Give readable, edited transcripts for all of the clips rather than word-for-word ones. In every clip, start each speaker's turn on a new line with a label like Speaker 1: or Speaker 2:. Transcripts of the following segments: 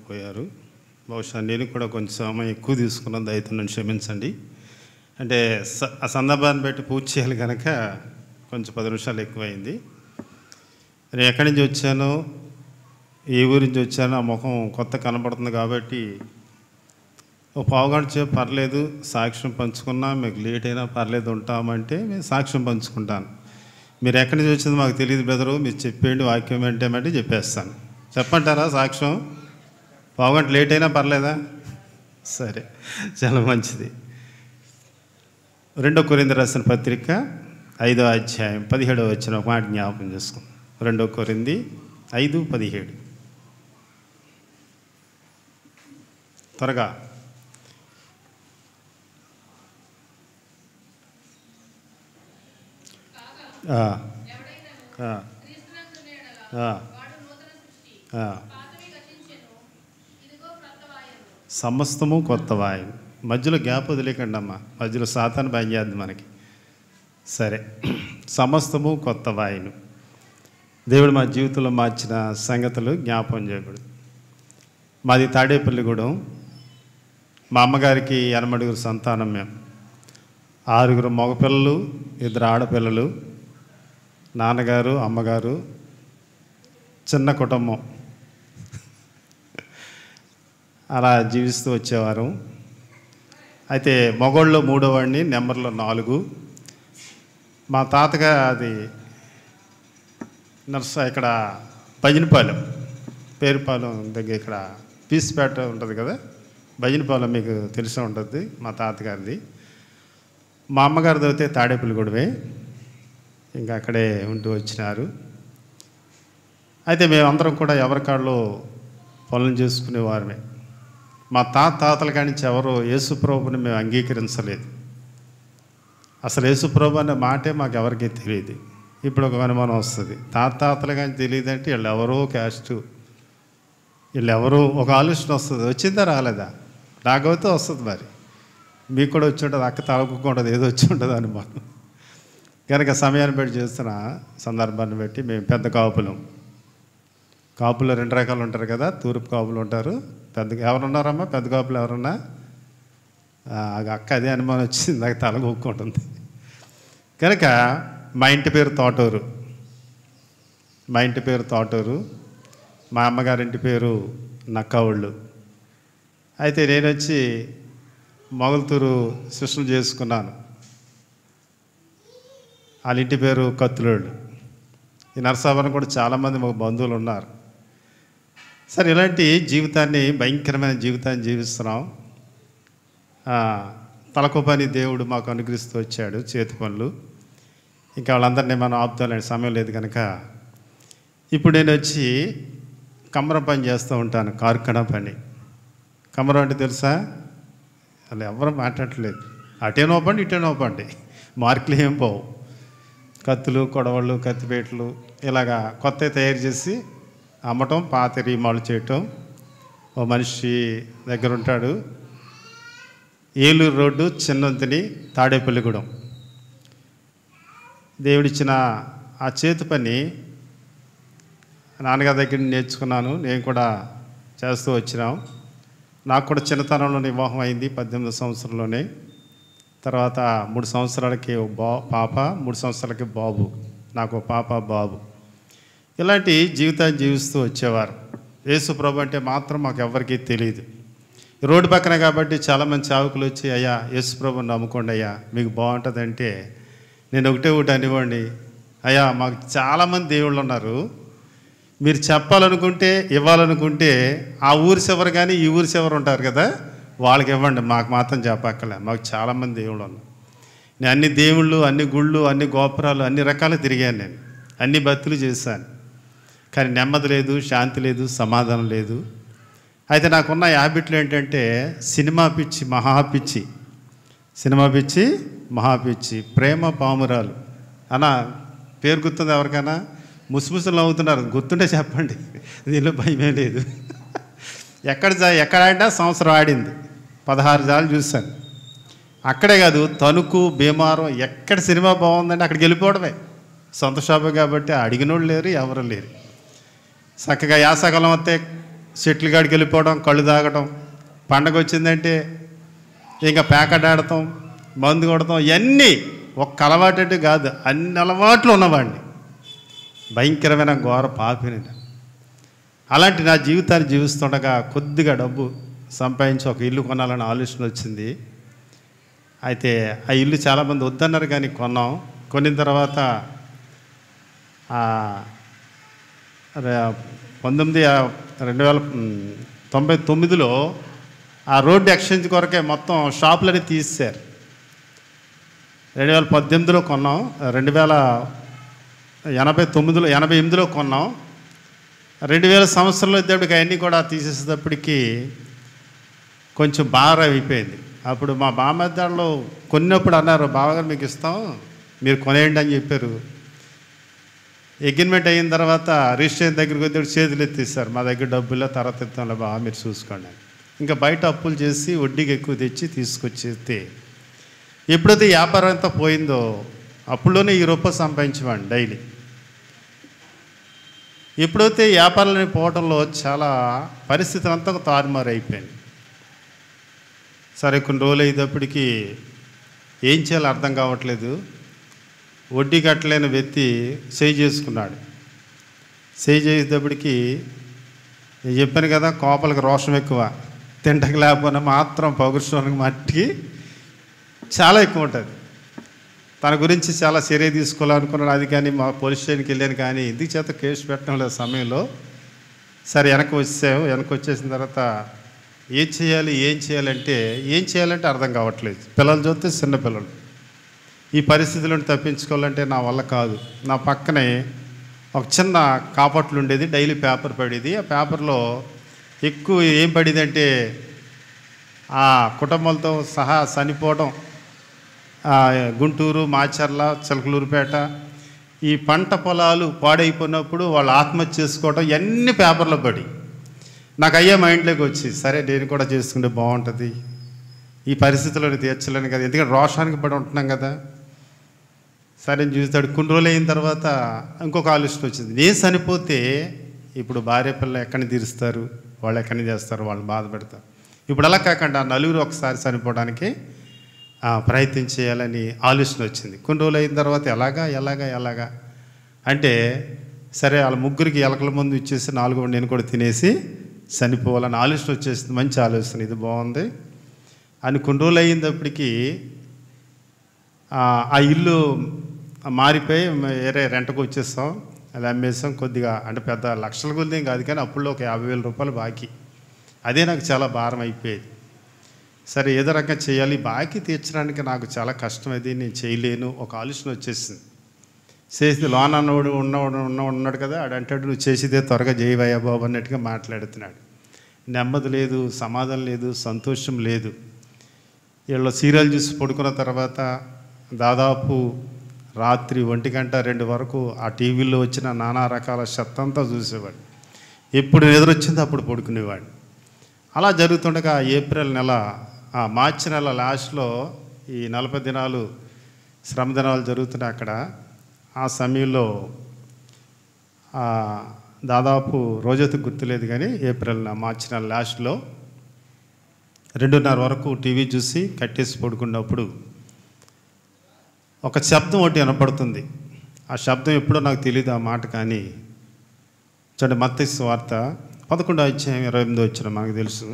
Speaker 1: పోయారు. బహుశా నేను కూడా కొంచెం సమయం ఎక్కువ తీసుకున్నాను, దయతో నన్ను క్షమించండి. అంటే ఆ సందర్భాన్ని బట్టి పూజ చేయాలి కనుక కొంచెం 10 నిమిషాలు ఎక్కువైంది. నేను ఎక్కడి నుంచి వచ్చానో, ఏ ఊరి నుంచి వచ్చానో ఆ ముఖం కొత్త కనపడుతుంది కాబట్టి ఓ పావుగంట సేపు పర్లేదు సాక్ష్యం పంచుకున్నా, మీకు లేట్ అయినా పర్లేదు ఉంటామంటే నేను సాక్ష్యం పంచుకుంటాను. మీరు ఎక్కడి నుంచి వచ్చిందో మాకు తెలియదు బ్రదరు, మీరు చెప్పేయండి వాక్యం ఏంటేమంటే చెప్పేస్తాను. చెప్పంటారా సాక్ష్యం? పావుగంట లేట్ అయినా పర్లేదా? సరే, చాలా మంచిది. 2 కొరింథీ రాసిన పత్రిక 5వ అధ్యాయం 17వ వచనం ఒక మాట జ్ఞాపకం చేసుకుందాం. 2 కొరింథీ 5:17. త్వరగా. సమస్తము కొత్తవాయు. మధ్యలో గ్యాప్ వదిలేకండి అమ్మా, మధ్యలో సాతాను భయం చేద్ది మనకి. సరే, సమస్తము కొత్తవాయును. దేవుడు మా జీవితంలో మార్చిన సంగతులు జ్ఞాపకం చేయబడు. మాది తాడేపల్లిగూడెం. మా అమ్మగారికి 8 సంతానం. మేము 6 మగపిల్లలు, 2 ఆడపిల్లలు, నాన్నగారు, అమ్మగారు, చిన్న కుటుంబం. అలా జీవిస్తూ వచ్చేవారు. అయితే మగోళ్ళలో 3వ వాడిని, నెంబర్లో 4. మా తాతగా అది ఇక్కడ భజనపాలెం, పేరుపాలెం దగ్గర, ఇక్కడ పీస్పేట ఉంటుంది కదా, భజనపాలెం మీకు తెలిసే ఉంటుంది మా తాతగారిది. మా అమ్మగారిది అయితే తాడేపల్లిగూడెమే, ఇంకా అక్కడే ఉంటూ వచ్చినారు. అయితే మేమందరం కూడా ఎవరికాళ్ళు పనులు చేసుకునేవారమే. మా తాతల కాడి నుంచి ఎవరు యేసుప్రభుని మేము అంగీకరించలేదు. అసలు యేసుప్రభు అనే మాటే మాకు ఎవరికీ తెలియదు. ఇప్పుడు ఒక అనుమానం వస్తుంది, తాతల కానీ తెలియదు అంటే వీళ్ళు ఎవరో క్యాస్ట్, వీళ్ళు ఎవరో ఒక ఆలోచన వస్తుంది. వచ్చిందా రాలేదా? నాకైతే వస్తుంది. మరి మీకు కూడా వచ్చి ఉంటుంది, అక్క తలకుకుంటుంది, ఏదో వచ్చి ఉంటుంది అనుమానం. కనుక సమయాన్ని బట్టి చేస్తున్న సందర్భాన్ని బట్టి మేము పెద్ద కాపులం. కాపులో 2 రకాలు ఉంటారు కదా, తూర్పు కాపులు ఉంటారు, ఎవరున్నారమ్మా పెద్ద కాపులు ఎవరున్నా? అక్క అదే అనుమానం వచ్చింది, నాకు తల ఊక్కుంటుంది. కనుక మా ఇంటి పేరు తోటూరు. మా అమ్మగారింటి పేరు నక్కవుళ్ళు. అయితే నేను వచ్చి మొగల్తూరు సిస్టమ్ చేసుకున్నాను. వాళ్ళ ఇంటి పేరు కత్తులోళ్ళు. ఈ నరసాపురం కూడా చాలామంది మాకు బంధువులు ఉన్నారు. సరే, ఇలాంటి జీవితాన్ని, భయంకరమైన జీవితాన్ని జీవిస్తున్నాం. తలకు పని దేవుడు మాకు అనుగ్రహిస్తూ వచ్చాడు, చేతి పనులు. ఇంకా వాళ్ళందరినీ మనం ఆపుతాలని సమయం లేదు కనుక ఇప్పుడు నేను వచ్చి కమ్మరం పని చేస్తూ ఉంటాను, కార్ఖానా పని. కమ్మరం అంటే తెలుసా? అలా ఎవరు మాట్లాడట్లేదు, అటేనో పండి ఇటేనో పండి, మార్కులు ఏం పోవు. కత్తులు, కొడవళ్ళు, కత్తిపేటలు ఇలాగా కొత్త తయారు చేసి అమ్మటం, పాత రీమాలు చేయటం. ఓ మనిషి దగ్గర ఉంటాడు, ఏలూరు రోడ్డు, చిన్నంతిని, తాడేపల్లిగూడెం. దేవుడిచ్చిన ఆ చేతి పని నాన్నగారి దగ్గర నేర్చుకున్నాను, నేను కూడా చేస్తూ వచ్చినాం. నాకు కూడా చిన్నతనంలోనే వివాహం అయింది, 18 సంవత్సరంలోనే. తర్వాత 3 సంవత్సరాలకి పాప, 3 సంవత్సరాలకి బాబు. నాకు పాప, బాబు. ఇలాంటి జీవితాన్ని జీవిస్తూ వచ్చేవారు. యేసుప్రభు అంటే మాత్రం మాకు ఎవరికీ తెలియదు. రోడ్డు పక్కన కాబట్టి చాలామంది చావుకులు వచ్చి, అయ్యా యేసుప్రభుని నమ్ముకోండి అయ్యా, మీకు బాగుంటుందంటే నేను ఒకటి అనేవాడిని, అయ్యా మాకు చాలామంది దేవుళ్ళు ఉన్నారు, మీరు చెప్పాలనుకుంటే, ఇవ్వాలనుకుంటే ఆ ఊరి చివరు కానీ ఈ ఊరి చివరు ఉంటారు కదా, వాళ్ళకి ఇవ్వండి, మాకు మాత్రం చెప్పక్కలే, మాకు చాలామంది దేవుళ్ళు ఉన్నారు. నేను అన్ని దేవుళ్ళు, అన్ని గుళ్ళు, అన్ని గోపురాలు, అన్ని రకాలు తిరిగాను. నేను అన్ని భక్తులు చేశాను, కానీ నెమ్మది లేదు, శాంతి లేదు, సమాధానం లేదు. అయితే నాకున్న హ్యాబిట్లు ఏంటంటే సినిమా పిచ్చి, మహాపిచ్చి, ప్రేమ పామురాలు అన్న పేరు గుర్తుంది ఎవరికైనా? ముసుముసులు నవ్వుతున్నారు, గుర్తుంటే చెప్పండి, దీనిలో భయమే లేదు. ఎక్కడంటే సంవత్సరం ఆడింది, 16 సార్లు చూశాను. అక్కడే కాదు, తణుకు, భీమారం, ఎక్కడ సినిమా బాగుందంటే అక్కడికి వెళ్ళిపోవడమే. సొంత షాపు కాబట్టి అడిగినోళ్ళు లేరు, ఎవరు లేరు. చక్కగా యాసకాలం వస్తే చెట్ల కాడికి వెళ్ళిపోవడం, కళ్ళు తాగడం, పండగ వచ్చిందంటే ఇంకా ప్యాకెట్ ఆడటం, మందు కొడతాం, ఇవన్నీ ఒక్క అలవాటు అంటే కాదు, అన్ని అలవాట్లు ఉన్నవాడిని. భయంకరమైన ఘోర పాపిని. అలాంటి నా జీవితాన్ని జీవిస్తుండగా కొద్దిగా డబ్బు సంపాదించి ఒక ఇల్లు కొనాలని ఆలోచన వచ్చింది. అయితే ఆ ఇల్లు చాలామంది వద్దన్నారు, కానీ కొన్నాం. కొనిన తర్వాత 1999లో ఆ రోడ్డు ఎక్స్చేంజ్ కొరకే మొత్తం షాపులని తీసేశారు. 2018లో కొన్నాం, 2088లో కొన్నాం. 2000 సంవత్సరంలో వచ్చేటప్పటికి అవన్నీ కూడా తీసేసేటప్పటికి కొంచెం బాగా అయిపోయింది. అప్పుడు మా బామ్మర్దాళ్ళు కొన్నప్పుడు అన్నారు, బావగారు మీకు ఇస్తాం, మీరు కొనేయండి అని చెప్పారు. అగ్రిమెంట్ అయిన తర్వాత రిజిస్ట్రేషన్ దగ్గరికి వచ్చి చేతులు ఎత్తేసారు, మా దగ్గర డబ్బుల్లో తర్వాత ఇస్తాంలే బాగా మీరు చూసుకోండి. ఇంకా బయట అప్పులు చేసి వడ్డీకి ఎక్కువ తెచ్చి తీసుకొచ్చేస్తే ఎప్పుడైతే వ్యాపారం అంతా పోయిందో అప్పుల్లోనే ₹1 సంపాదించేవాడిని డైలీ. ఎప్పుడైతే వ్యాపారాలని పోవడంలో చాలా పరిస్థితులు అంతా తారుమారు అయిపోయింది. సరే కొన్ని రోజులు అయ్యేటప్పటికి ఏం చేయాలో అర్థం కావట్లేదు. వడ్డీ కట్టలేని వ్యక్తి చేయి చేసుకున్నాడు. చేయి చేసేటప్పటికి నేను చెప్పాను కదా, కోపలకు రోషం ఎక్కువ, తింటకి లేకపోయినా మాత్రం పౌరుషానికి మట్టికి చాలా ఎక్కువ ఉంటుంది. తన గురించి చాలా చర్య తీసుకోవాలనుకున్నాడు. అది కానీ మా పోలీస్ స్టేషన్కి వెళ్ళాను, కానీ ఇందుకు చేత కేసు పెట్టడం లేదు సమయంలో. సరే వెనక్కి వచ్చేసిన తర్వాత ఏం చేయాలంటే అర్థం కావట్లేదు. పిల్లలు చూస్తే చిన్నపిల్లలు. ఈ పరిస్థితులను తప్పించుకోవాలంటే నా వల్ల కాదు. నా పక్కనే ఒక చిన్న కాపట్లు ఉండేది, డైలీ పేపర్ పడేది. ఆ పేపర్లో ఎక్కువ ఏం పడేదంటే ఆ కుటుంబాలతో సహా చనిపోవడం, గుంటూరు, మాచర్ల, చిలకలూరుపేట, ఈ పంట పొలాలు పాడైపోయినప్పుడు వాళ్ళు ఆత్మహత్య చేసుకోవడం, ఇవన్నీ పేపర్లో పడి నాకు అయ్యే మైండ్లోకి వచ్చి, సరే నేను కూడా చేసుకుంటే బాగుంటుంది, ఈ పరిస్థితులను తీర్చలేను కదా, ఎందుకంటే రోషానికి పడి ఉంటున్నాం కదా. సరే చూస్తాడు. కొన్ని రోజులు అయిన తర్వాత ఇంకొక ఆలోచన వచ్చింది, నేను చనిపోతే ఇప్పుడు భార్య పిల్లలు ఎక్కడిని తీరుస్తారు, వాళ్ళు ఎక్కడిని చేస్తారు, వాళ్ళు బాధపడతారు. ఇప్పుడు అలా కాకుండా నలుగురు ఒకసారి చనిపోవడానికి ప్రయత్నం చేయాలని ఆలోచన వచ్చింది. కొన్ని రోజులు అయిన తర్వాత ఎలాగా అంటే సరే వాళ్ళ ముగ్గురికి ఎలకల మందు ఇచ్చేసి 4వ నేను కూడా తినేసి చనిపోవాలని ఆలోచన వచ్చేసింది. మంచి ఆలోచన, ఇది బాగుంది అని. కొన్ని రోజులు అయ్యేటప్పటికి ఆ ఇల్లు మారిపోయి వేరే రెంట్కి వచ్చేస్తాం. అది అమ్మేసాం. కొద్దిగా అంటే పెద్ద లక్షల కొద్ది ఏం కాదు, కానీ అప్పుల్లో ఒక ₹50,000 బాకీ. అదే నాకు చాలా భారం అయిపోయేది. సరే ఏదో రకంగా చేయాలి, బాకీ తీర్చడానికి నాకు చాలా కష్టం, అది నేను చేయలేను ఒక ఆలోచన వచ్చేసింది. చేసి లోన్ అన్నవాడు ఉన్నాడు కదా, ఆడంటాడు, నువ్వు చేసేదే త్వరగా చేయవయ్యా బాబు అన్నట్టుగా మాట్లాడుతున్నాడు. నెమ్మది లేదు, సమాధానం లేదు, సంతోషం లేదు. వీళ్ళు సీరియల్ చూసి పడుకున్న తర్వాత దాదాపు రాత్రి 1 గంట 2 వరకు ఆ టీవీలో వచ్చిన నానా రకాల చెత్తంతా చూసేవాడు. ఎప్పుడు నిద్రొచ్చిందో అప్పుడు పడుకునేవాడు. అలా జరుగుతుండగా ఏప్రిల్ నెల, మార్చి నెల లాస్ట్లో ఈ 40 దినాలు శ్రమ దినాలు జరుగుతున్నాయి అక్కడ. ఆ సమయంలో దాదాపు రోజైతే గుర్తులేదు, కానీ మార్చి నెల లాస్ట్లో 2:30 వరకు టీవీ చూసి కట్టేసి పడుకున్నప్పుడు ఒక శబ్దం ఒకటి వినపడుతుంది. ఆ శబ్దం ఎప్పుడో నాకు తెలియదు ఆ మాట, కానీ చూడండి మత్తయి సువార్త 11:28 మనకు తెలుసు,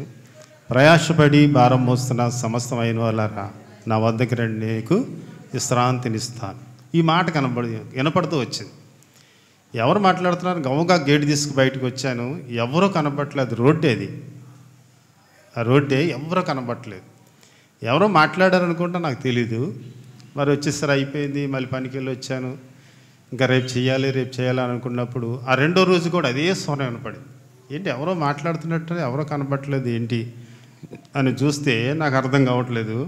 Speaker 1: ప్రయాసపడి భారం మోస్తున్న సమస్తమైన వాళ్ళరా నా వద్దకు రండి, నీకు విశ్రాంతినిస్తాను. ఈ మాట వినపడుతూ వచ్చింది. ఎవరు మాట్లాడుతున్నారు? గవ్వగా గేటు తీసుకు బయటకు వచ్చాను, ఎవరో కనపట్లేదు. రోడ్డే అది, ఆ రోడ్డే, ఎవరో కనపట్లేదు. ఎవరో మాట్లాడారనుకుంటా, నాకు తెలీదు. మరి వచ్చేసరి అయిపోయింది, మళ్ళీ పనికి వెళ్ళి వచ్చాను. ఇంకా రేపు చేయాలి అనుకున్నప్పుడు ఆ 2వ రోజు కూడా అదే స్వరం వినపడింది. ఏంటి ఎవరో మాట్లాడుతున్నట్టు, ఎవరో కనపట్లేదు ఏంటి అని చూస్తే నాకు అర్థం కావట్లేదు.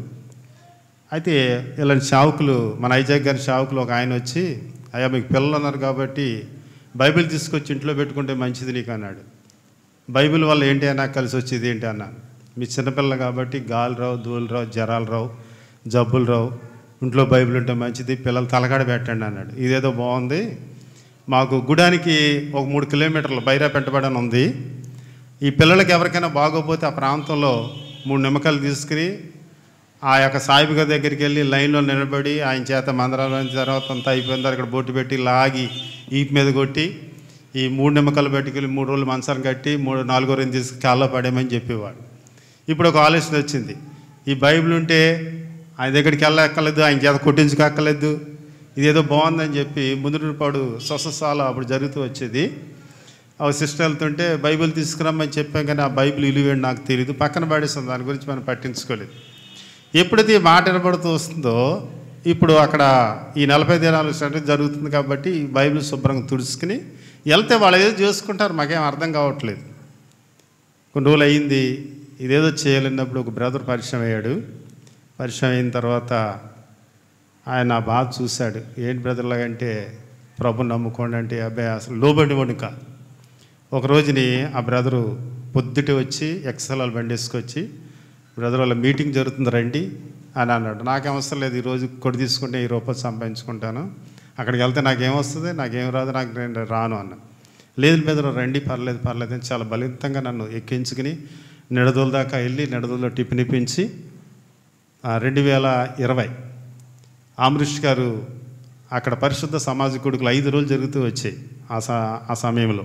Speaker 1: అయితే ఇలాంటి షావుకులు, మన ఐజాక్ గారి షావుకులు ఒక ఆయన వచ్చి, అయ్యా మీకు పిల్లలు ఉన్నారు కాబట్టి బైబిల్ తీసుకొచ్చి ఇంట్లో పెట్టుకుంటే మంచిది నీకు అన్నాడు. బైబిల్ వల్ల ఏంటి నాకు కలిసి వచ్చేది ఏంటి అన్నాను. మీ చిన్నపిల్లలు కాబట్టి గాలి రావు, దూలు రావు, జ్వరాలు రావు, జబ్బులు రావు, ఇంట్లో బైబిల్ ఉంటే మంచిది, పిల్లలు తలకాడ పెట్టండి అన్నాడు. ఇదేదో బాగుంది. మాకు గుడానికి ఒక 3 కిలోమీటర్లు బైరా పెట్టబడని ఉంది. ఈ పిల్లలకి ఎవరికైనా బాగోపోతే ఆ ప్రాంతంలో 3 నిమ్మకాయలు తీసుకుని ఆ యొక్క సాయిబు గారి దగ్గరికి వెళ్ళి లైన్లో నిలబడి ఆయన చేత మందరాలు తర్వాత అంతా అయిపోయిన తర్వాత ఇక్కడ బొట్టు పెట్టి లాగి ఈపు మీద కొట్టి ఈ 3 నిమ్మకాయలు పెట్టుకెళ్ళి 3 రోజులు మంచాన్ని కట్టి 4 రోజులు తీసుకు కాళ్ళలో పడేయమని చెప్పేవాడు. ఇప్పుడు ఒక ఆలోచన వచ్చింది, ఈ బైబిల్ ఉంటే ఆయన దగ్గరికి వెళ్ళక్కర్లేదు, ఆయన చేత కొట్టించుకోక్కర్లేదు, ఇదేదో బాగుందని చెప్పి ముందుపాడు స్వస్థశాల అప్పుడు జరుగుతూ వచ్చేది. ఆ సిస్టర్ వెళ్తుంటే బైబిల్ తీసుకురమ్మని చెప్పాం, కానీ ఆ బైబిల్ విలువేంటి నాకు తెలియదు, పక్కన పడేస్తాం, దాని గురించి మనం పట్టించుకోలేదు. ఎప్పుడైతే ఈ మాట వినబడుతూ వస్తుందో ఇప్పుడు అక్కడ ఈ 40 దినాలు స్టడీ జరుగుతుంది కాబట్టి ఈ బైబిల్ శుభ్రంగా తుడుచుకుని వెళ్తే వాళ్ళు ఏదో చేసుకుంటారు, మాకేం అర్థం కావట్లేదు. కొన్ని రోజులు అయింది, ఇదేదో చేయాలన్నప్పుడు ఒక బ్రదర్ పరిచయం అయ్యాడు. పరిచయం అయిన తర్వాత ఆయన నా బాధ చూశాడు. ఏంటి బ్రదర్ లాగంటే ప్రభుని నమ్ముకోండి అంటే అబ్బాయి అసలు లోబడివాడు కాదు. ఒక రోజుని ఆ బ్రదరు పొద్దుటే వచ్చి ఎక్సెల్ బండి వేసుకొచ్చి, బ్రదర్ వాళ్ళ మీటింగ్ జరుగుతుంది రండి అని అన్నాడు. నాకేం అవసరం లేదు, ఈరోజు కొడి తీసుకుంటే 1000 రూపాయలు సంపాదించుకుంటాను, అక్కడికి వెళ్తే నాకేమొస్తుంది, నాకేం రాదు, నేను రాను అన్న. లేదు బ్రదర్ రండి, పర్లేదు అని చాలా బలితంగా నన్ను ఎక్కించుకుని నిడదోల దాకా వెళ్ళి నిడదోల్లో టిఫిన్ ఇప్పించి 2020 ఆమృష్ గారు అక్కడ పరిశుద్ధ సమాజ కొడుకులు 5 రోజులు జరుగుతూ వచ్చాయి ఆ సమయంలో.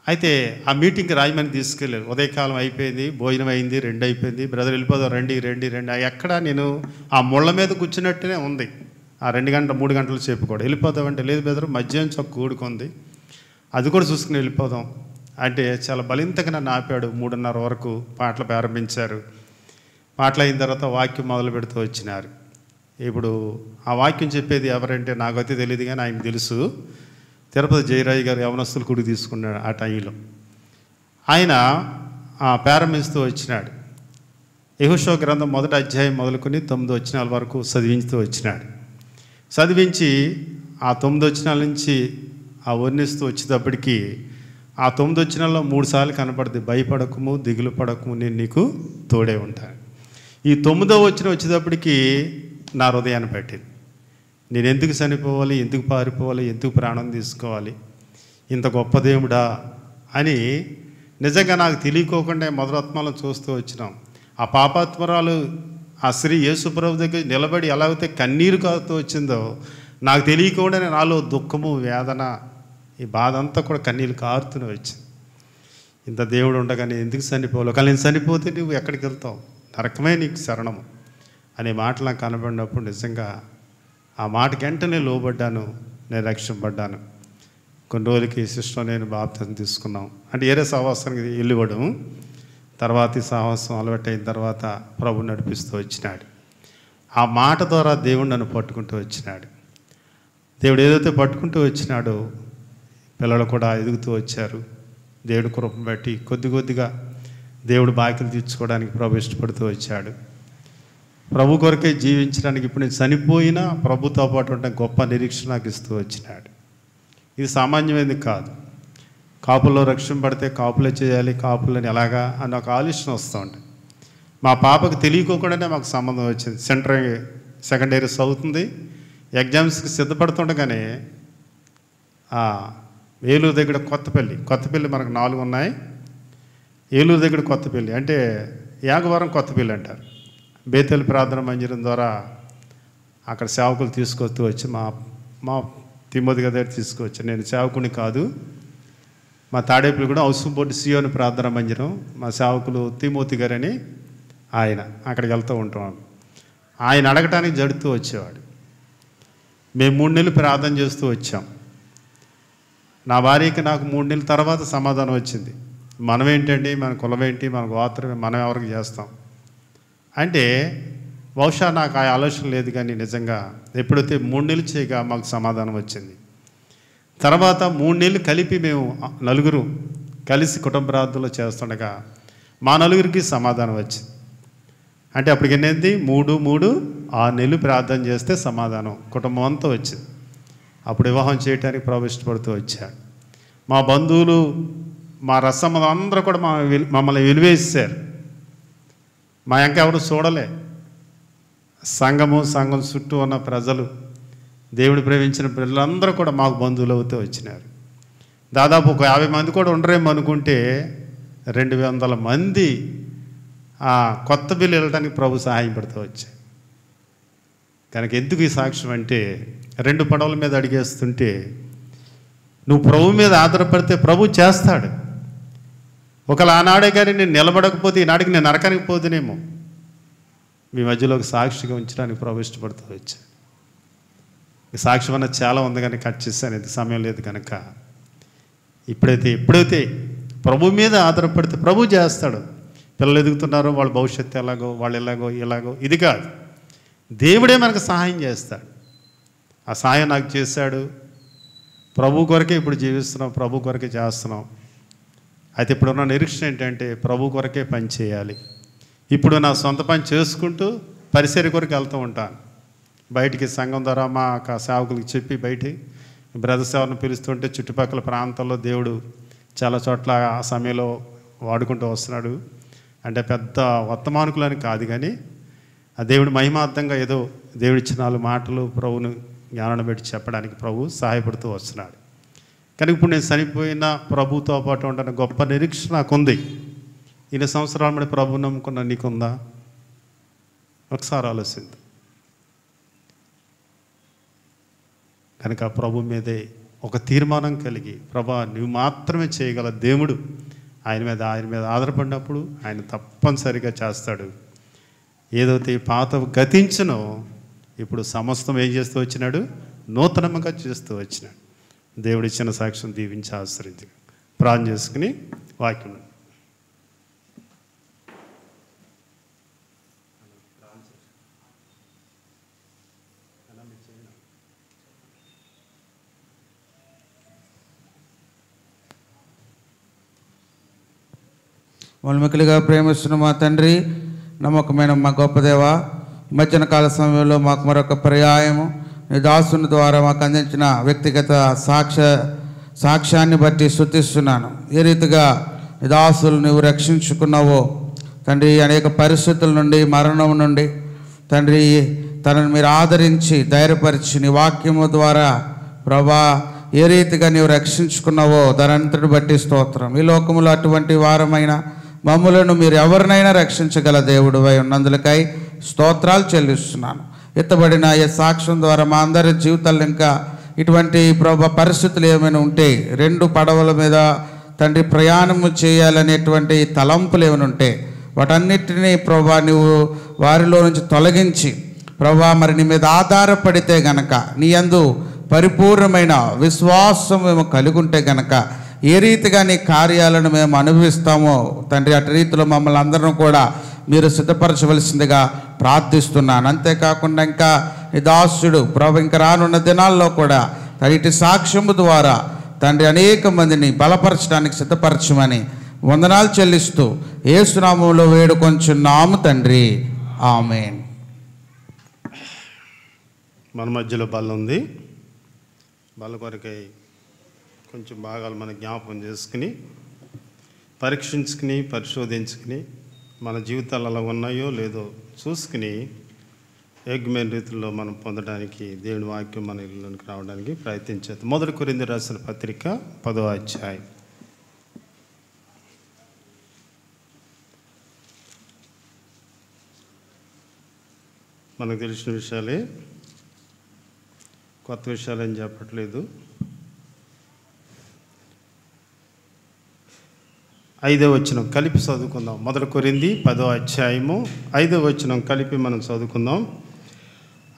Speaker 1: అయితే ఆ మీటింగ్కి రాజమండ్రి తీసుకెళ్ళారు. ఉదయకాలం అయిపోయింది, భోజనం అయింది, 2 అయిపోయింది, బ్రదర్ వెళ్ళిపోదాం రండి. ఎక్కడ నేను ఆ ముళ్ళ మీద కూర్చున్నట్టునే ఉంది ఆ 2 గంటలు 3 గంటల సేపు కూడా. వెళ్ళిపోదామంటే లేదు బ్రదర్ మధ్యాహ్నం చొక్క కూడుకుంది, అది కూడా చూసుకుని వెళ్ళిపోదాం అంటే చాలా బలింతగా నన్ను ఆపాడు. 3:30 వరకు పాటలు ప్రారంభించారు. పాటలు అయిన తర్వాత వాక్యం మొదలు పెడుతూ వచ్చినారు. ఇప్పుడు ఆ వాక్యం చెప్పేది ఎవరంటే నాకైతే తెలియదు, కానీ ఆయన తెలుసు. తిరుపతి జయరాజు గారు యవనస్తులు కుడి తీసుకున్నాడు ఆ టైంలో. ఆయన ప్రారంభిస్తూ వచ్చినాడు. యెహోషువ గ్రంథం 1వ అధ్యాయం మొదలుకొని 9వ వచనాల వరకు చదివించుతూ వచ్చినాడు. చదివించి ఆ 9వ వచనాల నుంచి ఆ వర్ణిస్తూ వచ్చేటప్పటికి ఆ 9వ వచనాల్లో 3 సార్లు కనపడుతుంది, భయపడకము, దిగులు పడకము, నేను నీకు తోడే ఉంటాను. ఈ 9వ వచనం వచ్చేటప్పటికి నా హృదయాన్ని పట్టింది. నేను ఎందుకు చనిపోవాలి, ఎందుకు పారిపోవాలి, ఎందుకు ప్రాణం తీసుకోవాలి, ఇంత గొప్ప దేవుడా అని నిజంగా నాకు తెలియకోకుండా మొదలాత్మలను చూస్తూ వచ్చినాం. ఆ పాపాత్మరాలు ఆ శ్రీ యేసుప్రభు దగ్గర నిలబడి ఎలా అయితే కన్నీరు కారుతూ వచ్చిందో నాకు తెలియకుండా నాలో దుఃఖము, వేదన, ఈ బాధ అంతా కూడా కన్నీళ్ళు కారుతూనే వచ్చింది. ఇంత దేవుడు ఉండగానే ఎందుకు చనిపోవాలి, ఒకవేళ నేను చనిపోతే నువ్వు ఎక్కడికి వెళ్తావు, నరకమే నీకు శరణము అనే మాటలు నాకు కనబడినప్పుడు నిజంగా ఆ మాటకి వెంటనే లోబడ్డాను, నేను రక్షింపబడ్డాను. కొన్ని రోజులకి సిస్టర్ నేను బాప్తిజం తీసుకున్నాం. అంటే ఏరే సహవాసానికి వెళ్ళివ్వడం, తర్వాత ఈ సహవాసం అలవాటైన తర్వాత ప్రభు నడిపిస్తూ వచ్చినాడు. ఆ మాట ద్వారా దేవుడు నన్ను పట్టుకుంటూ వచ్చినాడు. దేవుడు ఏదైతే పట్టుకుంటూ వచ్చినాడో పిల్లలు కూడా ఎదుగుతూ వచ్చారు. దేవుడి కృపను బట్టి కొద్దిగా దేవుడు బాధ్యతలు తీర్చుకోవడానికి ప్రభు ఇష్టపడుతూ వచ్చాడు. ప్రభు కొరకే జీవించడానికి ఇప్పుడు నేను చనిపోయినా ప్రభుతో పాటు ఉంటే గొప్ప నిరీక్షణ నాకు ఇస్తూ వచ్చినాడు. ఇది సామాన్యమైనది కాదు. కాపుల్లో రక్షింపడితే కాపులే చేయాలి, కాపులని ఎలాగా అని ఒక ఆలోచన వస్తూ ఉంటుంది. మా పాపకు తెలియకోకుండానే మాకు సంబంధం వచ్చింది. సెకండ్ ఇయర్స్ అవుతుంది, ఎగ్జామ్స్కి సిద్ధపడుతుండగానే ఏలూరు దగ్గర కొత్తపల్లి మనకు 4 ఉన్నాయి. ఏలూరు దగ్గర కొత్తపల్లి అంటే యాగవరం కొత్తపల్లి అంటారు. బేతేలు ప్రార్థన మందిరం ద్వారా అక్కడ సేవకులు తీసుకొస్తూ వచ్చి మా తిమ్మోతి గారి దగ్గర తీసుకువచ్చి, నేను సేవకుని కాదు, మా తాడేపల్లి కూడా అవసరం బోర్డు సియోని ప్రార్థన మందిరం, మా సేవకులు తిమ్మోతి గారని ఆయన అక్కడికి వెళ్తూ ఉంటాం. ఆయన అడగటానికి జడుతూ వచ్చేవాడు. మేము 3 నెలలు ప్రార్థన చేస్తూ వచ్చాం. నా భార్యకి నాకు 3 నెలల తర్వాత సమాధానం వచ్చింది. మనం ఏంటండి, మన కులం ఏంటి, మన గోత్రం, మనం ఎవరికి చేస్తాం అంటే బహుశా నాకు ఆ ఆలోచన లేదు, కానీ నిజంగా ఎప్పుడైతే 3 నెలలు చేయగా మాకు సమాధానం వచ్చింది. తర్వాత 3 నెలలు కలిపి మేము 4 కలిసి కుటుంబ ప్రార్థనలో చేస్తుండగా మా 4కి సమాధానం వచ్చింది. అంటే అప్పటికి ఎన్నైంది, 3 6 నెలలు ప్రార్థన చేస్తే సమాధానం కుటుంబం అంతా వచ్చింది. అప్పుడు వివాహం చేయడానికి ప్రభు ఇష్టపడుతూ వచ్చాడు. మా బంధువులు, మా రసమ్మలు అందరూ కూడా మమ్మల్ని విలువేశారు. మా ఎవరు చూడలే. సంఘం చుట్టూ ఉన్న ప్రజలు, దేవుడు ప్రేమించిన పిల్లలందరూ కూడా మాకు బంధువులు అవుతూ వచ్చినారు. దాదాపు ఒక 50 మంది కూడా ఉండరేమో అనుకుంటే 200 మంది ఆ కొత్త బిల్లు వెళ్ళడానికి ప్రభు సహాయం పడుతూ వచ్చాయి. కనుక ఎందుకు ఈ సాక్ష్యం అంటే, 2 పడవల మీద అడిగేస్తుంటే నువ్వు ప్రభు మీద ఆధారపడితే ప్రభు చేస్తాడు. ఒకవేళ ఆనాడే కానీ నేను నిలబడకపోతే ఈనాడికి నేను నరకానికి పోతునేమో. మీ మధ్యలో ఒక సాక్షిగా ఉంచడానికి ప్రభు ఇష్టపడుతూ వచ్చాను. ఈ సాక్ష్యం అన్నది చాలా ఉంది కానీ కట్ చేశాను, ఇది సమయం లేదు కనుక. ఎప్పుడైతే ప్రభు మీద ఆధారపడితే ప్రభు చేస్తాడు. పిల్లలు ఎదుగుతున్నారో వాళ్ళ భవిష్యత్తు ఎలాగో, వాళ్ళు ఇలాగో ఇది కాదు, దేవుడే మనకు సహాయం చేస్తాడు. ఆ సహాయం నాకు చేశాడు. ప్రభు కొరకే ఇప్పుడు జీవిస్తున్నాం, ప్రభు కొరకే చేస్తున్నాం. అయితే ఇప్పుడున్న నిరీక్షణ ఏంటంటే ప్రభు కొరకే పని చేయాలి. ఇప్పుడు నా సొంత పని చేసుకుంటూ పరిసర కొరకు వెళ్తూ ఉంటాను. బయటికి సంఘం ద్వారా మా సేవకులకు చెప్పి బయట బ్రదర్స్ ఎవరిని పిలుస్తుంటే చుట్టుపక్కల ప్రాంతాల్లో దేవుడు చాలా చోట్ల ఆ సమయంలో వాడుకుంటూ వస్తున్నాడు. అంటే పెద్ద వర్తమానుకులని కాదు కానీ ఆ దేవుడి మహిమార్థంగా ఏదో దేవుడిచ్చిన 4 మాటలు ప్రభువును జ్ఞానం పెట్టి చెప్పడానికి ప్రభు సహాయపడుతూ వస్తున్నాడు. కనుక ఇప్పుడు నేను చనిపోయిన ప్రభుతో పాటు ఉండని గొప్ప నిరీక్షణ నాకుంది. ఇన్ని సంవత్సరాల మీద ప్రభు నమ్ముకున్న నీకుందా? ఒకసారి ఆలోచించు. కనుక ప్రభు మీదే ఒక తీర్మానం కలిగి, ప్రభా నువ్వు మాత్రమే చేయగల దేవుడు, ఆయన మీద ఆధారపడినప్పుడు ఆయన తప్పనిసరిగా చేస్తాడు. ఏదైతే పాత గతించనో ఇప్పుడు సమస్తం ఏం చేస్తూ వచ్చినాడు? నూతనంగా చేస్తూ వచ్చినాడు. దేవుడిచ్చిన సాక్ష్యం దీవించి ఆశ్రయించి ప్రార్థన చేసుకుని వాక్యం.
Speaker 2: మొలమికలుగా ప్రేమిస్తున్న మా తండ్రి, నమ్మకమైన మా గొప్ప దేవ, మధ్యాహ్న కాల సమయంలో మాకు మరొక పర్యాయము నీ దాసుని ద్వారా మాకు అందించిన వ్యక్తిగత సాక్ష్యాన్ని బట్టి స్తుతిస్తున్నాను. ఏ రీతిగా నీ దాసులు నువ్వు రక్షించుకున్నావో తండ్రి, అనేక పరిస్థితుల నుండి, మరణం నుండి తండ్రి తనను మీరు ఆదరించి ధైర్యపరిచి నీ వాక్యము ద్వారా ప్రభా ఏ రీతిగా నీవు రక్షించుకున్నావో దానంతటి బట్టి స్తోత్రం. ఈ లోకములో అటువంటి వారమైన మమ్ములను మీరు ఎవరినైనా రక్షించగల దేవుడు అయి ఉన్నందులకై స్తోత్రాలు చెల్లిస్తున్నాను. ఎత్తబడిన ఈ సాక్ష్యం ద్వారా మా అందరి జీవితాలు ఇంకా ఇటువంటి ప్రభా పరిస్థితులు ఏమైనా ఉంటే, 2 పడవల మీద తండ్రి ప్రయాణము చేయాలనేటువంటి తలంపులు ఏమైనా ఉంటే వాటన్నిటినీ ప్రభా నువ్వు వారిలో నుంచి తొలగించి ప్రభా మరి నీ మీద ఆధారపడితే గనక, నీ యందు పరిపూర్ణమైన విశ్వాసం మేము కలిగి ఉంటే గనక ఏ రీతిగా నీ కార్యాలను మేము అనుభవిస్తామో తండ్రి, అటు రీతిలో మమ్మల్ని అందరం కూడా మీరు సిద్ధపరచవలసిందిగా ప్రార్థిస్తున్నాను. అంతేకాకుండా ఇంకా ఈ దాసుడు ప్రభు ఇంకా రానున్న దినాల్లో కూడా ఇటు సాక్ష్యము ద్వారా తండ్రి అనేక మందిని బలపరచడానికి సిద్ధపరచమని వందనాలు చెల్లిస్తూ యేసు నామములో వేడుకొంచున్నాము తండ్రి, ఆమేన్.
Speaker 1: మన మధ్యలో బల్ల ఉంది. బల్ల కొరకై కొంచెం భాగాలు మనం జ్ఞాపకం చేసుకుని పరీక్షించుకుని పరిశోధించుకుని మన జీవితాలు అలా ఉన్నాయో లేదో చూసుకుని యోగ్యమైన రీతిలో మనం పొందడానికి దేవుని వాక్యం మన ఇల్లులోనికి రావడానికి ప్రయత్నించేది. 1 కొరింథీయులకు రాసిన పత్రిక 10వ అధ్యాయం. మనకు తెలిసిన విషయాలే, కొత్త విషయాలు ఏం చెప్పట్లేదు. 5వ వచనం కలిపి చదువుకుందాం. 1 కొరింథీ 10వ అధ్యాయము 5వ వచనం కలిపి మనం చదువుకుందాం.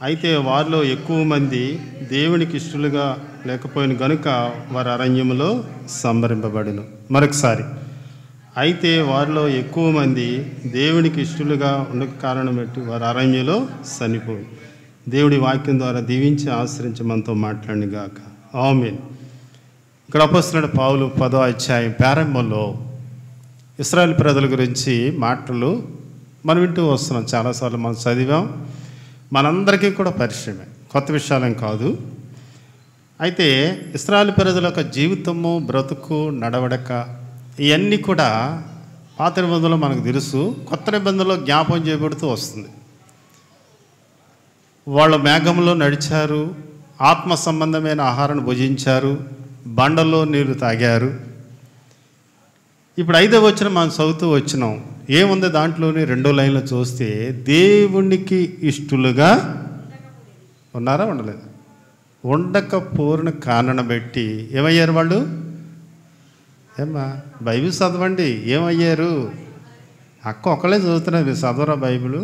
Speaker 1: అయితే వారిలో ఎక్కువ మంది దేవునికి ఇష్టలుగా లేకపోయిన గనుక వారి అరణ్యములో సంబరింపబడిను. మరొకసారి, అయితే వారిలో ఎక్కువ మంది దేవునికి ఇష్టలుగా ఉండక కారణం బట్టి వారి అరణ్యంలో చనిపోయి. దేవుడి వాక్యం ద్వారా దీవించి ఆశ్రయించి మనతో మాట్లాడిన గాక, ఆమేన్. ఇక్కడ అపొస్తలుడైన పౌలు 10వ అధ్యాయం ప్రారంభంలో ఇశ్రాయేలు ప్రజల గురించి మాటలు మనం వింటూ వస్తున్నాం. చాలాసార్లు మనం చదివాం, మనందరికీ కూడా పరిచయమే, కొత్త విషయాలేం కాదు. అయితే ఇశ్రాయేలు ప్రజల యొక్క జీవితము, బ్రతుకు, నడవడక ఇవన్నీ కూడా పాత నిబంధనలో మనకు తెలుసు, కొత్త నిబంధనలో జ్ఞాపకం చేయబడుతూ వస్తుంది. వాళ్ళు మేఘంలో నడిచారు, ఆత్మ సంబంధమైన ఆహారాన్ని భుజించారు, బండలో నీరు తాగారు. ఇప్పుడు 5వ వచనం మనం చదువుతూ వచ్చినాం. ఏముంది దాంట్లోని 2వ లైన్లో చూస్తే, దేవునికి ఇష్టలుగా ఉన్నారా ఉండలేదు, ఉండకపోరిన కారణం బట్టి ఏమయ్యారు వాళ్ళు? ఏమ్మా బైబిల్ చదవండి, ఏమయ్యారు? అక్క ఒకళ్ళే చదువుతున్నారు, మీరు చదవరా బైబిల్?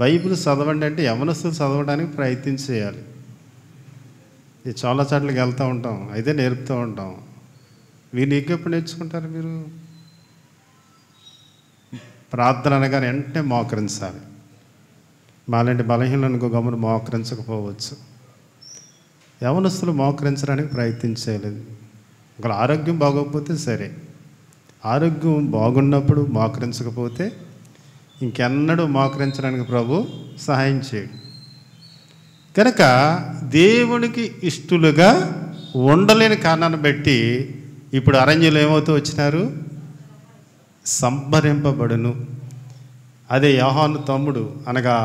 Speaker 1: బైబిల్ చదవండి అంటే యవనస్తులు చదవడానికి ప్రయత్నం చేయాలి. ఇది చాలా చోట్లకి వెళ్తూ ఉంటాం, అయితే నేర్పుతూ ఉంటాం. మీరు ఎప్పుడు నేర్చుకుంటారు? మీరు ప్రార్థన అనగానే వెంటనే మోకరించాలి. మాలాంటి బలహీనలకు గమని మోకరించకపోవచ్చు. యవనస్తులు మోకరించడానికి ప్రయత్నించాలి. ఒకవేళ ఆరోగ్యం బాగోకపోతే సరే, ఆరోగ్యం బాగున్నప్పుడు మోకరించకపోతే ఇంకెన్నడూ మోకరించడానికి ప్రభు సహాయం చేయడు. కనుక దేవునికి ఇష్టలుగా ఉండలేని కారణాన్ని బట్టి ఇప్పుడు అరణ్యులు ఏమవుతూ వచ్చినారు? సంహరింపబడును. అదే యోహాను తమ్ముడు అనగా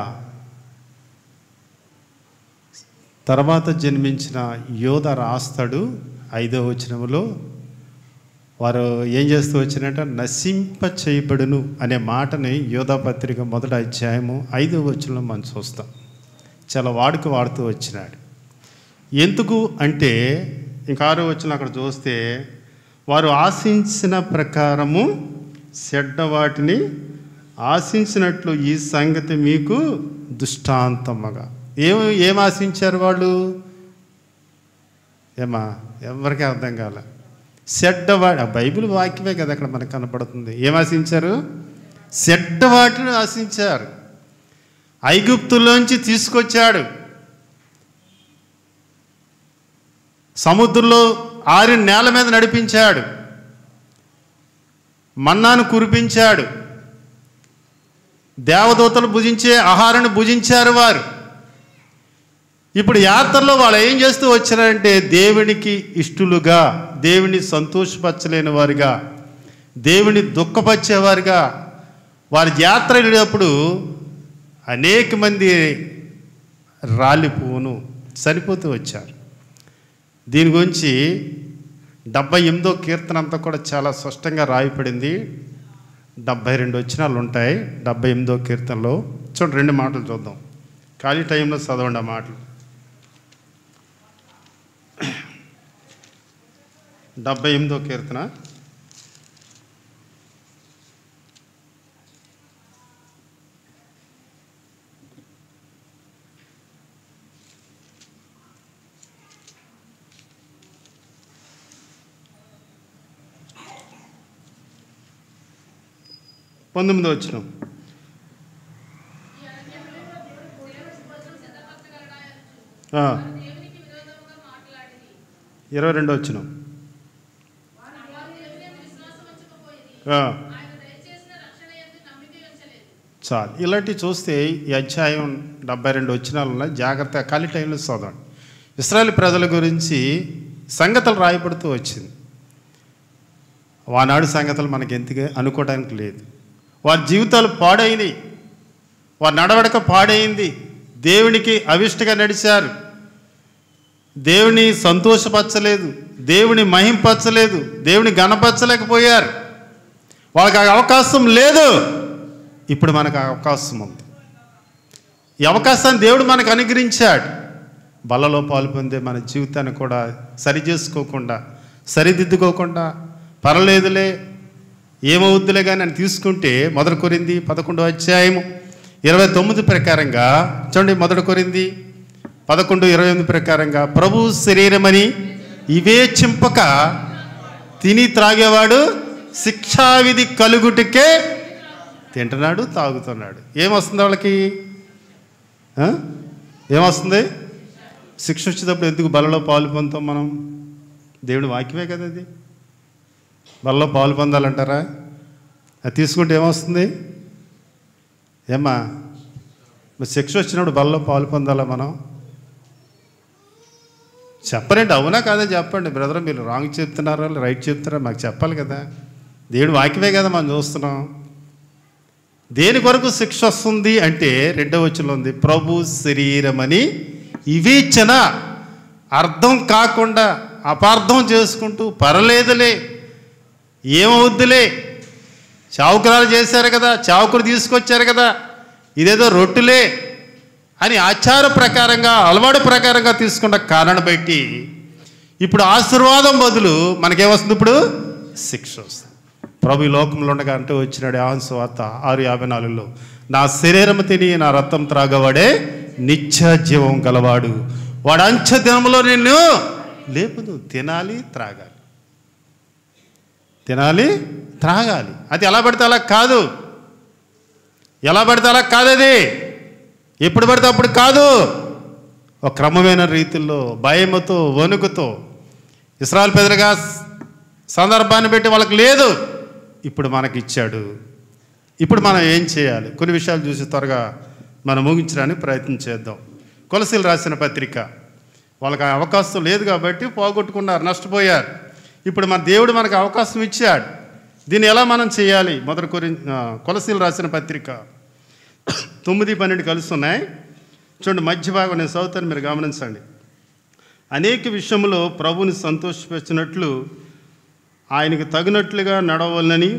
Speaker 1: తర్వాత జన్మించిన యోధ రాస్తాడు 5వ వచనంలో. వారు ఏం చేస్తూ వచ్చినట్ట? నశింప చేయబడును అనే మాటని యోధా పత్రిక 1వ అధ్యాయము 5వ వచనంలో మనం చూస్తాం. చాలా వాడుతూ వచ్చినాడు. ఎందుకు అంటే ఇంకా 6వ వచనం అక్కడ చూస్తే, వారు ఆశించిన ప్రకారము చెడ్డ వాటిని ఆశించినట్లు ఈ సంగతి మీకు దృష్టాంతముగా. ఏం ఆశించారు వాళ్ళు? ఏమా ఎవరికి అర్థం కాలే. చెడ్డవాటి, ఆ బైబిల్ వాక్యమే కదా అక్కడ మనకు కనపడుతుంది. ఏం ఆశించారు? చెడ్డ వాటిని ఆశించారు. ఐగుప్తులోంచి తీసుకొచ్చాడు, సముద్రంలో ఆరిన నేల మీద నడిపించాడు, మన్నాను కురిపించాడు, దేవదూతలు భుజించే ఆహారాన్ని భుజించారు వారు. ఇప్పుడు యాత్రలో వాళ్ళు ఏం చేస్తూ వచ్చారంటే, దేవునికి ఇష్టలుగా, దేవుని సంతోషపరచలేని వారుగా, దేవుని దుఃఖపరిచేవారుగా వారి యాత్ర వెళ్ళేటప్పుడు అనేక మంది రాలిపోను చనిపోతూ వచ్చారు. దీని గురించి 78వ కీర్తన అంతా కూడా చాలా స్పష్టంగా రాయబడింది. 72 వచనాలు ఉంటాయి 78వ కీర్తనలో. చూడండి, 2 మాటలు చూద్దాం. ఖాళీ టైంలో చదవండి ఆ మాటలు. 78వ కీర్తన 19వ వచనం. 22వ వచనం. చాలు. ఇలాంటివి చూస్తే ఈ అధ్యాయం 72 వచనాలు ఉన్నాయి. జాగ్రత్తగా ఖాళీ టైంలో చదవండి. ఇశ్రాయేలు ప్రజల గురించి సంగతులు రాయబడుతూ వచ్చింది. వానాడు సంగతులు మనకి ఎందుకు అనుకోవడానికి లేదు. వారి జీవితాలు పాడైనవి, వారి నడవడక పాడైంది, దేవునికి అవిష్టగా నడిచారు, దేవుని సంతోషపరచలేదు, దేవుని మహింపరచలేదు, దేవుని గణపరచలేకపోయారు. వాళ్ళకి ఆ అవకాశం లేదు. ఇప్పుడు మనకు అవకాశం ఉంది. ఈ అవకాశాన్ని దేవుడు మనకు అనుగ్రహించాడు. బలలో పాలు పొందే మన జీవితాన్ని కూడా సరి చేసుకోకుండా, సరిదిద్దుకోకుండా, పర్లేదులే ఏమవుద్దులే కానీ అని తీసుకుంటే 1 కొరింథీ 11వ అధ్యాయము 29 ప్రకారంగా చూడండి. 1 కొరింథీ 11:28 ప్రకారంగా, ప్రభు శరీరమని ఇవే చింపక తిని త్రాగేవాడు శిక్షావిధి కలుగుటకే తింటున్నాడు, తాగుతున్నాడు. ఏమొస్తుంది వాళ్ళకి? ఏమొస్తుంది? శిక్ష వచ్చేటప్పుడు ఎందుకు బలలో పాలు పొందుతాం మనం? దేవుడి వాక్యమే కదా అది. బలలో పాలు పొందాలంటారా? అది తీసుకుంటే ఏమొస్తుంది? ఏమ్మా, మరి శిక్ష వచ్చినప్పుడు బలలో పాలు పొందాలా మనం? చెప్పరండి, అవునా కాదా చెప్పండి. బ్రదర్ మీరు రాంగ్ చెప్తున్నారా రైట్ చెప్తున్నారా మాకు చెప్పాలి కదా. దేవుడి వాక్యమే కదా మనం చూస్తున్నాం. దేని కొరకు శిక్ష వస్తుంది అంటే 2వ వచనంలో ఉంది, ప్రభు శరీరమని వివేచన అర్థం కాకుండా అపార్థం చేసుకుంటూ పర్లేదులే ఏమవుద్దులే, చావుకురాలు చేశారు కదా, చావుకురు తీసుకొచ్చారు కదా, ఇదేదో రొట్టెలే అని ఆచార ప్రకారంగా అలవాటు ప్రకారంగా తీసుకున్న కారణం బట్టి ఇప్పుడు ఆశీర్వాదం బదులు మనకేమొస్తుంది? ఇప్పుడు శిక్ష వస్తుంది. ప్రభు ఈ లోకంలో ఉండగా అంటే వచ్చినాడు యోహాను సువార్త 6:54లో, నా శరీరం తిని నా రక్తం త్రాగవాడే నిత్య జీవం గలవాడు, వాడు అంచె దినంలో నిన్ను లేపుదు. తినాలి, త్రాగాలి, తినాలి, త్రాగాలి. అది ఎలా పడితే అలా కాదు, ఎలా పడితే అలా కాదు, అది ఎప్పుడు పడితే అప్పుడు కాదు. ఒక క్రమమైన రీతిలో భయముతో వణుకుతో ఇశ్రాయేలు పెద్దలుగా సందర్భాన్ని పెట్టి వాళ్ళకి లేదు, ఇప్పుడు మనకి ఇచ్చాడు. ఇప్పుడు మనం ఏం చేయాలి? కొన్ని విషయాలు చూసి త్వరగా మనం ముగించడానికి ప్రయత్నం చేద్దాం. కొలసీలు రాసిన పత్రిక, వాళ్ళకి అవకాశం లేదు కాబట్టి పోగొట్టుకున్నారు, నష్టపోయారు. ఇప్పుడు మన దేవుడు మనకు అవకాశం ఇచ్చాడు. దీన్ని ఎలా మనం చేయాలి? కొలసీలు రాసిన పత్రిక 9-12 కలిసి ఉన్నాయి. చూడండి, మధ్య భాగం నేను చదువుతాను, మీరు గమనించండి. అనేక విషయంలో ప్రభుని సంతోషపెచ్చినట్లు ఆయనకు తగినట్లుగా నడవాలని,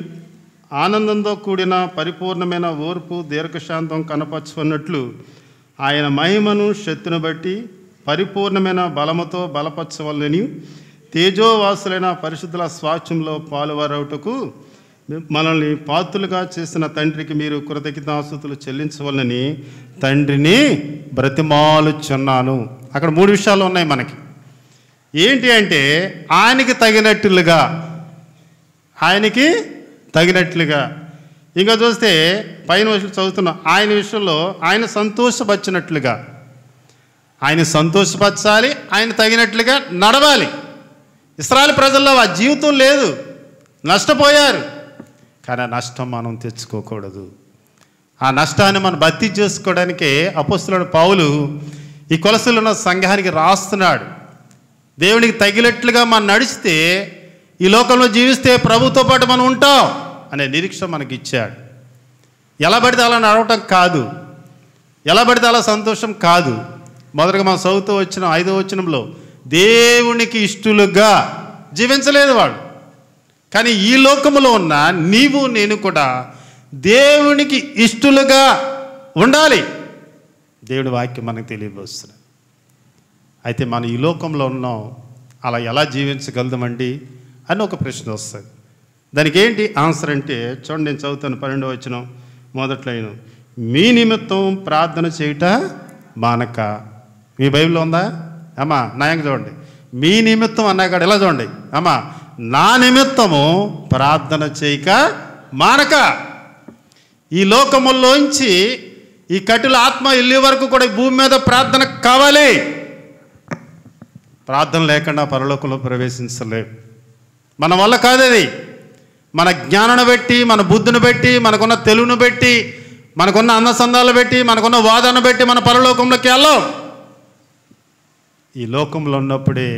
Speaker 1: ఆనందంతో కూడిన పరిపూర్ణమైన ఓర్పు దీర్ఘశాంతం కనపరచుకున్నట్లు ఆయన మహిమను శక్తిని బట్టి పరిపూర్ణమైన బలముతో బలపరచవలని, తేజోవాసులైన పరిశుద్ధుల స్వాస్థ్యంలో పాలువారవుటకు మనల్ని పాత్రులుగా చేసిన తండ్రికి మీరు కృతజ్ఞతాస్తుతులు చెల్లించవలని తండ్రిని బ్రతిమాలుచున్నాను. అక్కడ 3 విషయాలు ఉన్నాయి మనకి. ఏంటి అంటే, ఆయనకి తగినట్లుగా, ఆయనకి తగినట్లుగా. ఇంకా చూస్తే పైన విషయం చదువుతున్నాం, ఆయన విషయంలో ఆయన సంతోషపరిచినట్లుగా, ఆయన సంతోషపరచాలి, ఆయన తగినట్లుగా నడవాలి. ఇశ్రాయేలు ప్రజల్లో ఆ జీవితం లేదు, నష్టపోయారు. కానీ ఆ నష్టం మనం తెచ్చుకోకూడదు. ఆ నష్టాన్ని మనం భర్తీ చేసుకోవడానికే అపోస్తలుడైన పౌలు ఈ కొలసీలో ఉన్న సంఘానికి రాస్తున్నాడు. దేవునికి తగినట్లుగా మనం నడిస్తే, ఈ లోకంలో జీవిస్తే ప్రభుతో పాటు మనం ఉంటాం అనే నిరీక్ష మనకి ఇచ్చాడు. ఎలా పడితే అలా నడవటం కాదు, ఎలా పడితే అలా సంతోషం కాదు. మొదటగా మనం చదువుతూ వచ్చిన 5వ వచనంలో దేవునికి ఇష్టలుగా జీవించలేదు వాడు. కానీ ఈ లోకములో ఉన్న నీవు నేను కూడా దేవునికి ఇష్టలుగా ఉండాలి. దేవుడి వాక్యం మనకు తెలియవస్తుంది. అయితే మనం ఈ లోకంలో ఉన్నాం, అలా ఎలా జీవించగలదామండి అని ఒక ప్రశ్న వస్తుంది. దానికి ఏంటి ఆన్సర్ అంటే, చూడండి, నేను చదువుతాను 12వ వచనం మొదట్లో, మీ నిమిత్తం ప్రార్థన చేయుట మానక. మీ బైబిల్లో ఉందా అమ్మా? నాయంగా చూడండి, మీ నిమిత్తం అన్నాక ఎలా చూడండి అమ్మా, నా నిమిత్తము ప్రార్థన చేయక మానక. ఈ లోకముల్లోంచి ఈ కఠిన ఆత్మ వెళ్ళే వరకు కూడా భూమి మీద ప్రార్థన కావాలి. ప్రార్థన లేకుండా పరలోకంలో ప్రవేశించలేవు. మన వల్ల కాదు అది. మన జ్ఞానాన్ని బట్టి, మన బుద్ధిని బట్టి, మనకున్న తెలుగును బట్టి, మనకున్న అందసందాలు బట్టి, మనకున్న వాదన బట్టి మన పరలోకంలోకి వెళ్ళాం. ఈ లోకంలో ఉన్నప్పుడే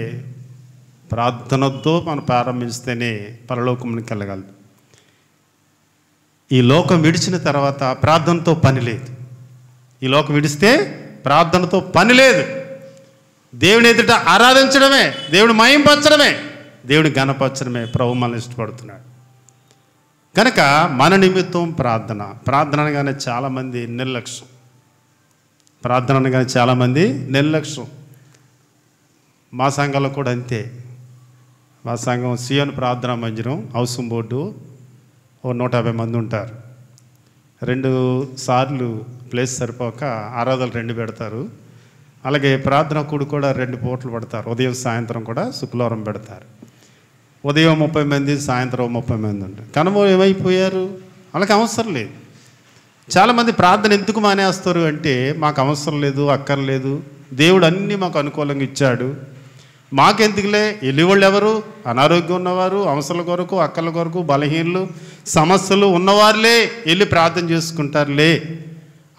Speaker 1: ప్రార్థనతో మనం ప్రారంభిస్తేనే పరలోకంలోకి వెళ్ళగలదు. ఈ లోకం విడిచిన తర్వాత ప్రార్థనతో పని లేదు. ఈ లోకం విడిస్తే ప్రార్థనతో పని లేదు. దేవుని ఎదుట ఆరాధించడమే, దేవుని మహింపరచడమే, దేవుని ఘనపరచడమే ప్రభు మనల్ని ఇష్టపడుతున్నాడు. కనుక మన నిమిత్తం ప్రార్థన. ప్రార్థన అనగానే చాలామంది నిర్లక్ష్యం. ప్రార్థన అనగానే చాలామంది నిర్లక్ష్యం. మా సంఘంలో కూడా అంతే. మా సంఘం సియోను ప్రార్థనా మందిరం హౌసింగ్ బోర్డు 150 మంది ఉంటారు. 2 సార్లు ప్లేస్ సరిపోక ఆరాధనలు 2 పెడతారు. అలాగే ప్రార్థన కూడు కూడా 2 పూటలు పెడతారు. ఉదయం సాయంత్రం కూడా శుక్రవారం పెడతారు. ఉదయం 30 మంది, సాయంత్రం 30 మంది ఉంటారు. కనుమ ఏమైపోయారు? వాళ్ళకి అవసరం లేదు. చాలామంది ప్రార్థన ఎందుకు మానేస్తారు అంటే, మాకు అవసరం లేదు, అక్కర్లేదు, దేవుడు అన్నీ మాకు అనుకూలంగా ఇచ్చాడు, మాకెందుకులే, వెళ్ళేవాళ్ళు ఎవరు? అనారోగ్యం ఉన్నవారు, అవసరాల కొరకు, అక్కల కొరకు, బలహీనలు, సమస్యలు ఉన్నవారులే వెళ్ళి ప్రార్థన చేసుకుంటారులే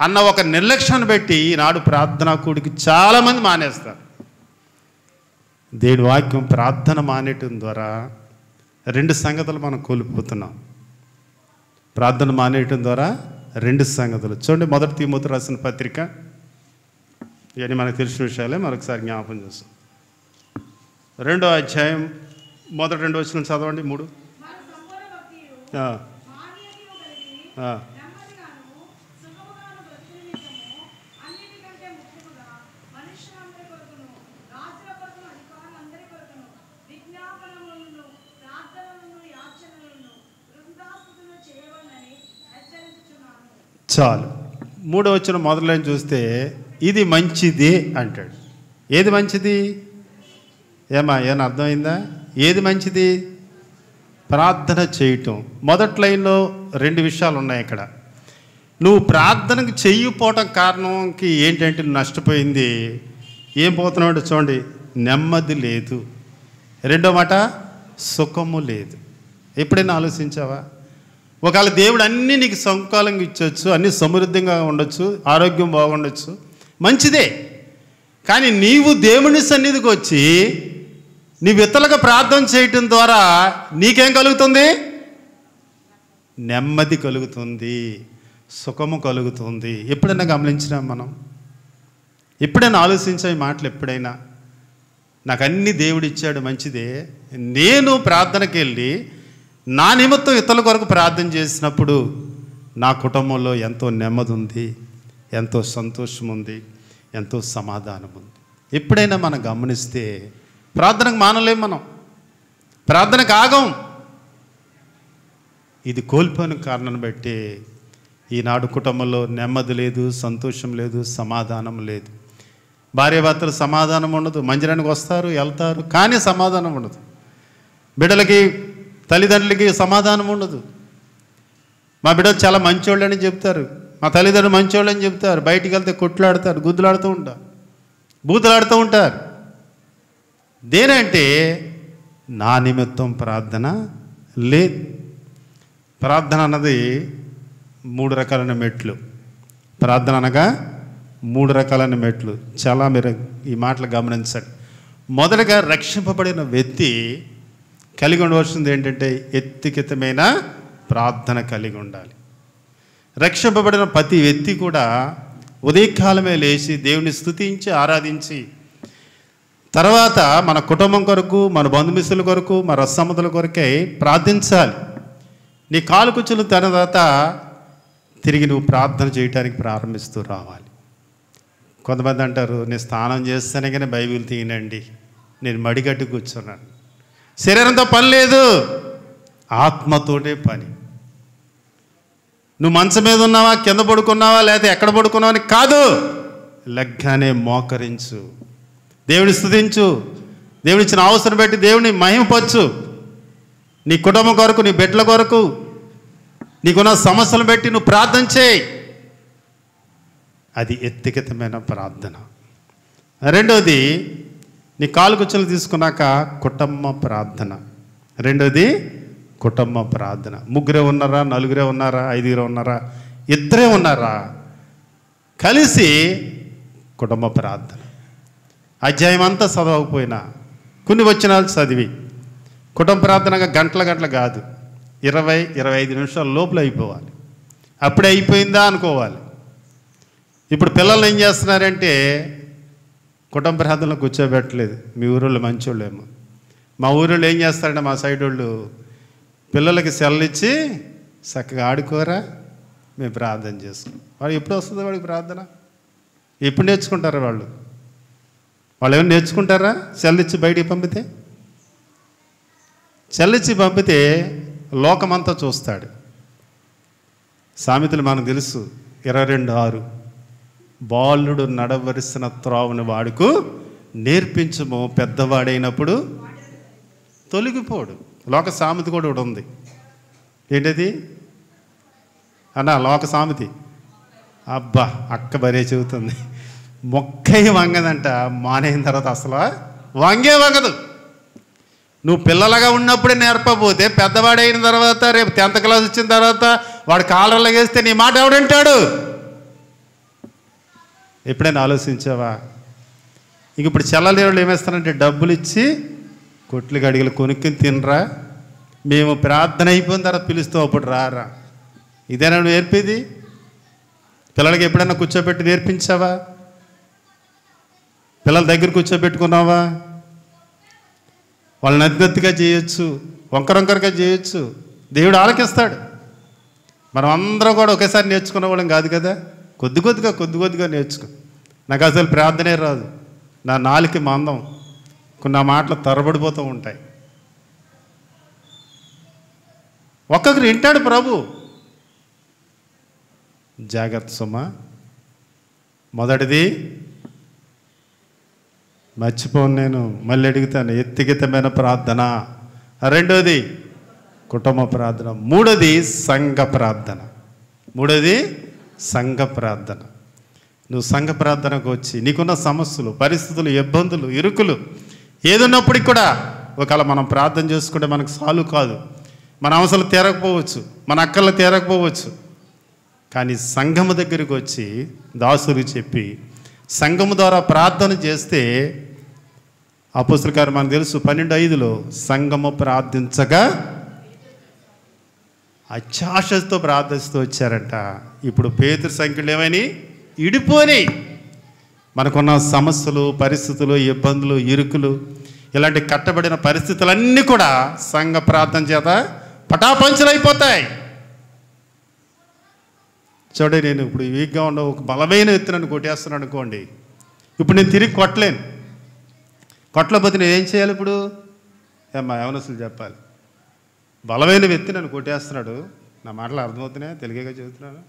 Speaker 1: అన్న ఒక నిర్లక్ష్యాన్ని బట్టి ఈనాడు ప్రార్థనా కూడికి చాలామంది మానేస్తారు. దేవుడి వాక్యం ప్రార్థన మానేయటం ద్వారా 2 సంగతులు మనం కోల్పోతున్నాం. ప్రార్థన మానేయటం ద్వారా 2 సంగతులు. చూడండి, 1 తిమోతి రాసిన పత్రిక, ఇవన్నీ మనకు తెలిసిన విషయాలే, మరొకసారి జ్ఞాపకం చేస్తాం. 2వ అధ్యాయం మొదటి 2 వచనం చదవండి. 3 ఆ, ఆ. చాలు. 3వ వచనం మొదలైన చూస్తే ఇది మంచిది అంటాడు. ఏది మంచిది? ఏమైనా అర్థమైందా? ఏది మంచిది? ప్రార్థన చేయటం. మొదటి లైన్లో 2 విషయాలు ఉన్నాయి ఇక్కడ. నువ్వు ప్రార్థనకు చెయ్యిపోవటం కారణంకి ఏంటంటే నువ్వు నష్టపోయింది. ఏం పోతున్నావు అంటే చూడండి, నెమ్మది లేదు. రెండో మాట, సుఖము లేదు. ఎప్పుడైనా ఆలోచించావా? ఒకవేళ దేవుడు అన్నీ నీకు సంకాలంగా ఇచ్చవచ్చు, అన్నీ సమృద్ధిగా ఉండొచ్చు, ఆరోగ్యం బాగుండొచ్చు, మంచిదే. కానీ నీవు దేవుని సన్నిధికి వచ్చి నీవు ఇతరులకు ప్రార్థన చేయటం ద్వారా నీకేం కలుగుతుంది? నెమ్మది కలుగుతుంది, సుఖము కలుగుతుంది. ఎప్పుడైనా గమనించినా మనం? ఎప్పుడైనా ఆలోచించా ఈ మాటలు? ఎప్పుడైనా నాకు అన్ని దేవుడు ఇచ్చాడు, మంచిదే. నేను ప్రార్థనకి వెళ్ళి నా నిమిత్తం ఇతరుల కొరకు ప్రార్థన చేసినప్పుడు నా కుటుంబంలో ఎంతో నెమ్మది ఉంది, ఎంతో సంతోషం ఉంది, ఎంతో సమాధానం ఉంది. ఎప్పుడైనా మనం గమనిస్తే ప్రార్థనకు మానలేం, మనం ప్రార్థనకు ఆగం. ఇది కోల్పోయిన కారణాన్ని బట్టి ఈనాడు కుటుంబంలో నెమ్మది లేదు, సంతోషం లేదు, సమాధానం లేదు. భార్యాభర్తలు సమాధానం ఉండదు. మందిరానికి వస్తారు, వెళ్తారు, కానీ సమాధానం ఉండదు. బిడ్డలకి, తల్లిదండ్రులకి సమాధానం ఉండదు. మా బిడ్డలు చాలా మంచోళ్ళు అని చెప్తారు, మా తల్లిదండ్రులు మంచోళ్ళు అని చెప్తారు. బయటికి వెళ్తే కొట్లాడతారు, గుద్దులాడుతూ ఉంటారు, బూతులాడుతూ ఉంటారు. దేనంటే నా నిమిత్తం ప్రార్థన లేదు. ప్రార్థన అన్నది 3 రకాలైన మెట్లు. ప్రార్థన అనగా 3 రకాలైన మెట్లు. చాలా మీరు ఈ మాటలు గమనించండి. మొదటగా రక్షింపబడిన వ్యక్తి కలిగి ఉండవలసింది ఏంటంటే ఎత్తికితమైన ప్రార్థన కలిగి ఉండాలి. రక్షింపబడిన ప్రతి వ్యక్తి కూడా ఉదయకాలమే లేచి దేవుని స్తుతించి ఆరాధించి తర్వాత మన కుటుంబం కొరకు, మన బంధుమిత్రుల కొరకు, మన రసమ్మతుల కొరకై ప్రార్థించాలి. నీ కాలు కుచ్చులు తర్వాత తిరిగి నువ్వు ప్రార్థన చేయడానికి ప్రారంభిస్తూ రావాలి. కొంతమంది అంటారు, నేను స్నానం చేస్తేనే కానీ బైబిల్ తీయనండి, నేను మడిగట్టి కూర్చున్నాను. శరీరంతో పని లేదు, ఆత్మతోనే పని. నువ్వు మంచం మీద ఉన్నావా, కింద పడుకున్నావా, లేకపోతే ఎక్కడ పడుకున్నావా అని కాదు. లగ్గానే మోకరించు, దేవుని స్తుతించు, దేవుని ఇచ్చిన అవసరం పెట్టి దేవుని మహిమపరచు. నీ కుటుంబం కొరకు, నీ బిడ్డల కొరకు, నీకున్న సమస్యలు పెట్టి నువ్వు ప్రార్థన చేయి. అది వ్యక్తిగతమైన ప్రార్థన. రెండోది, నీ కాలు కుచ్చులు తీసుకున్నాక కుటుంబ ప్రార్థన. రెండోది కుటుంబ ప్రార్థన. 3 ఉన్నారా, 4 ఉన్నారా, 5 ఉన్నారా, 2 ఉన్నారా, కలిసి కుటుంబ ప్రార్థన. అధ్యాయం అంతా చదవకపోయినా కొన్ని వచనాలు చదివి కుటుంబ ప్రార్థనగా గంటల కాదు, 20-25 నిమిషాల లోపల అయిపోవాలి. అప్పుడే అయిపోయిందా అనుకోవాలి. ఇప్పుడు పిల్లలు ఏం చేస్తున్నారంటే కుటుంబ ప్రార్థనలో కూర్చోబెట్టలేదు. మీ ఊరోళ్ళు మంచోళ్ళేమో. మా ఊరోళ్ళు ఏం చేస్తారంటే మా సైడ్ వాళ్ళు పిల్లలకి సెలవు ఇచ్చి చక్కగా ఆడుకోరా, మేము ప్రార్థన చేసుకున్నాం. వాడు ఎప్పుడు వస్తుంది వాడికి ప్రార్థన? ఎప్పుడు నేర్చుకుంటారా వాళ్ళు? వాళ్ళు ఏమైనా నేర్చుకుంటారా? సెలవు ఇచ్చి బయటికి పంపితే? సెలవిచ్చి పంపితే లోకమంతా చూస్తాడు. సామెతలు మనకు తెలుసు, 22:6, బాలుడు నడవలసిన త్రోవను వాడుకు నేర్పించము, పెద్దవాడైనప్పుడు తొలగిపోడు. లోక సామెత కూడా ఒకటి ఉంది. ఏంటది అన్నా? లోక సామెతి. అబ్బా, అక్క బరే చెబుతుంది. మొక్కై వంగదంట, మానైన తర్వాత అసలు వంగే వంగదు. నువ్వు పిల్లలుగా ఉన్నప్పుడే నేర్పబోతే పెద్దవాడైన తర్వాత, రేపు 10th క్లాస్ వచ్చిన తర్వాత వాడు కాలర్లో వేస్తే నీ మాట ఎవడంటాడు? ఎప్పుడైనా ఆలోచించావా? ఇంక ఇప్పుడు చెల్లలేళ్ళు ఏమేస్తారంటే డబ్బులు ఇచ్చి కొట్లు గడిగలు కొనుక్కుని తినరా, మేము ప్రార్థన అయిపోయిన తర్వాత పిలుస్తాం, అప్పుడు రారా. ఇదేనా నువ్వు నేర్పేది? పిల్లలకి ఎప్పుడైనా కూర్చోబెట్టి నేర్పించావా? పిల్లల దగ్గర కూర్చోబెట్టుకున్నావా? వాళ్ళని నద్దిగా చేయొచ్చు, వంకరొంకరగా చేయొచ్చు, దేవుడు ఆలకిస్తాడు. మనం అందరం కూడా ఒకేసారి నేర్చుకునే వాళ్ళం కాదు కదా, కొద్ది కొద్దిగా నేర్చుకో. నాకు అసలు ప్రార్థనే రాదు, నా నాలుక మందం, కొన్ని నా మాటలు తరబడిపోతూ ఉంటాయి. ఒక్కొక్కరు వింటాడు ప్రభు. జాగ్రత్త సుమా. మొదటిది మర్చిపోను, నేను మళ్ళీ అడుగుతాను, వ్యక్తిగతమైన ప్రార్థన. రెండోది కుటుంబ ప్రార్థన. మూడోది సంఘ ప్రార్థన. నువ్వు సంఘ ప్రార్థనకు వచ్చి నీకున్న సమస్యలు, పరిస్థితులు, ఇబ్బందులు, ఇరుకులు ఏదున్నప్పటికి కూడా ఒకవేళ మనం ప్రార్థన చేసుకుంటే మనకు సాలు కాదు, మన అవసరాలు తీరకపోవచ్చు, మన అక్కర్లు తీరకపోవచ్చు. కానీ సంఘము దగ్గరికి వచ్చి దాసులు చెప్పి సంఘము ద్వారా ప్రార్థన చేస్తే, అపోస్తలుల కార్యం మనకు తెలుసు 12:5లో సంఘము ప్రార్థించగా అత్యాశతో ప్రార్థిస్తూ వచ్చారంట. ఇప్పుడు పేతురు సంఖ్యలు ఏమని ఇడిపోని. మనకున్న సమస్యలు, పరిస్థితులు, ఇబ్బందులు, ఇరుకులు, ఇలాంటి కట్టబడిన పరిస్థితులన్నీ కూడా సంఘ ప్రార్థన చేత పటాపంచలైపోతాయి. చూడండి, నేను ఇప్పుడు వీక్గా ఉన్న ఒక బలమైన ఎత్తునని కొట్టేస్తున్నాను అనుకోండి, ఇప్పుడు నేను తిరిగి కొట్టలేకపోతే నేను ఏం చేయాలి? ఇప్పుడు ఏమ్మా యవనస్తులు చెప్పాలి. బలమైన వ్యక్తి నన్ను కొట్టేస్తున్నాడు, నా మాటలు అర్థమవుతున్నాయా? తెలుగుగా చెబుతున్నాను.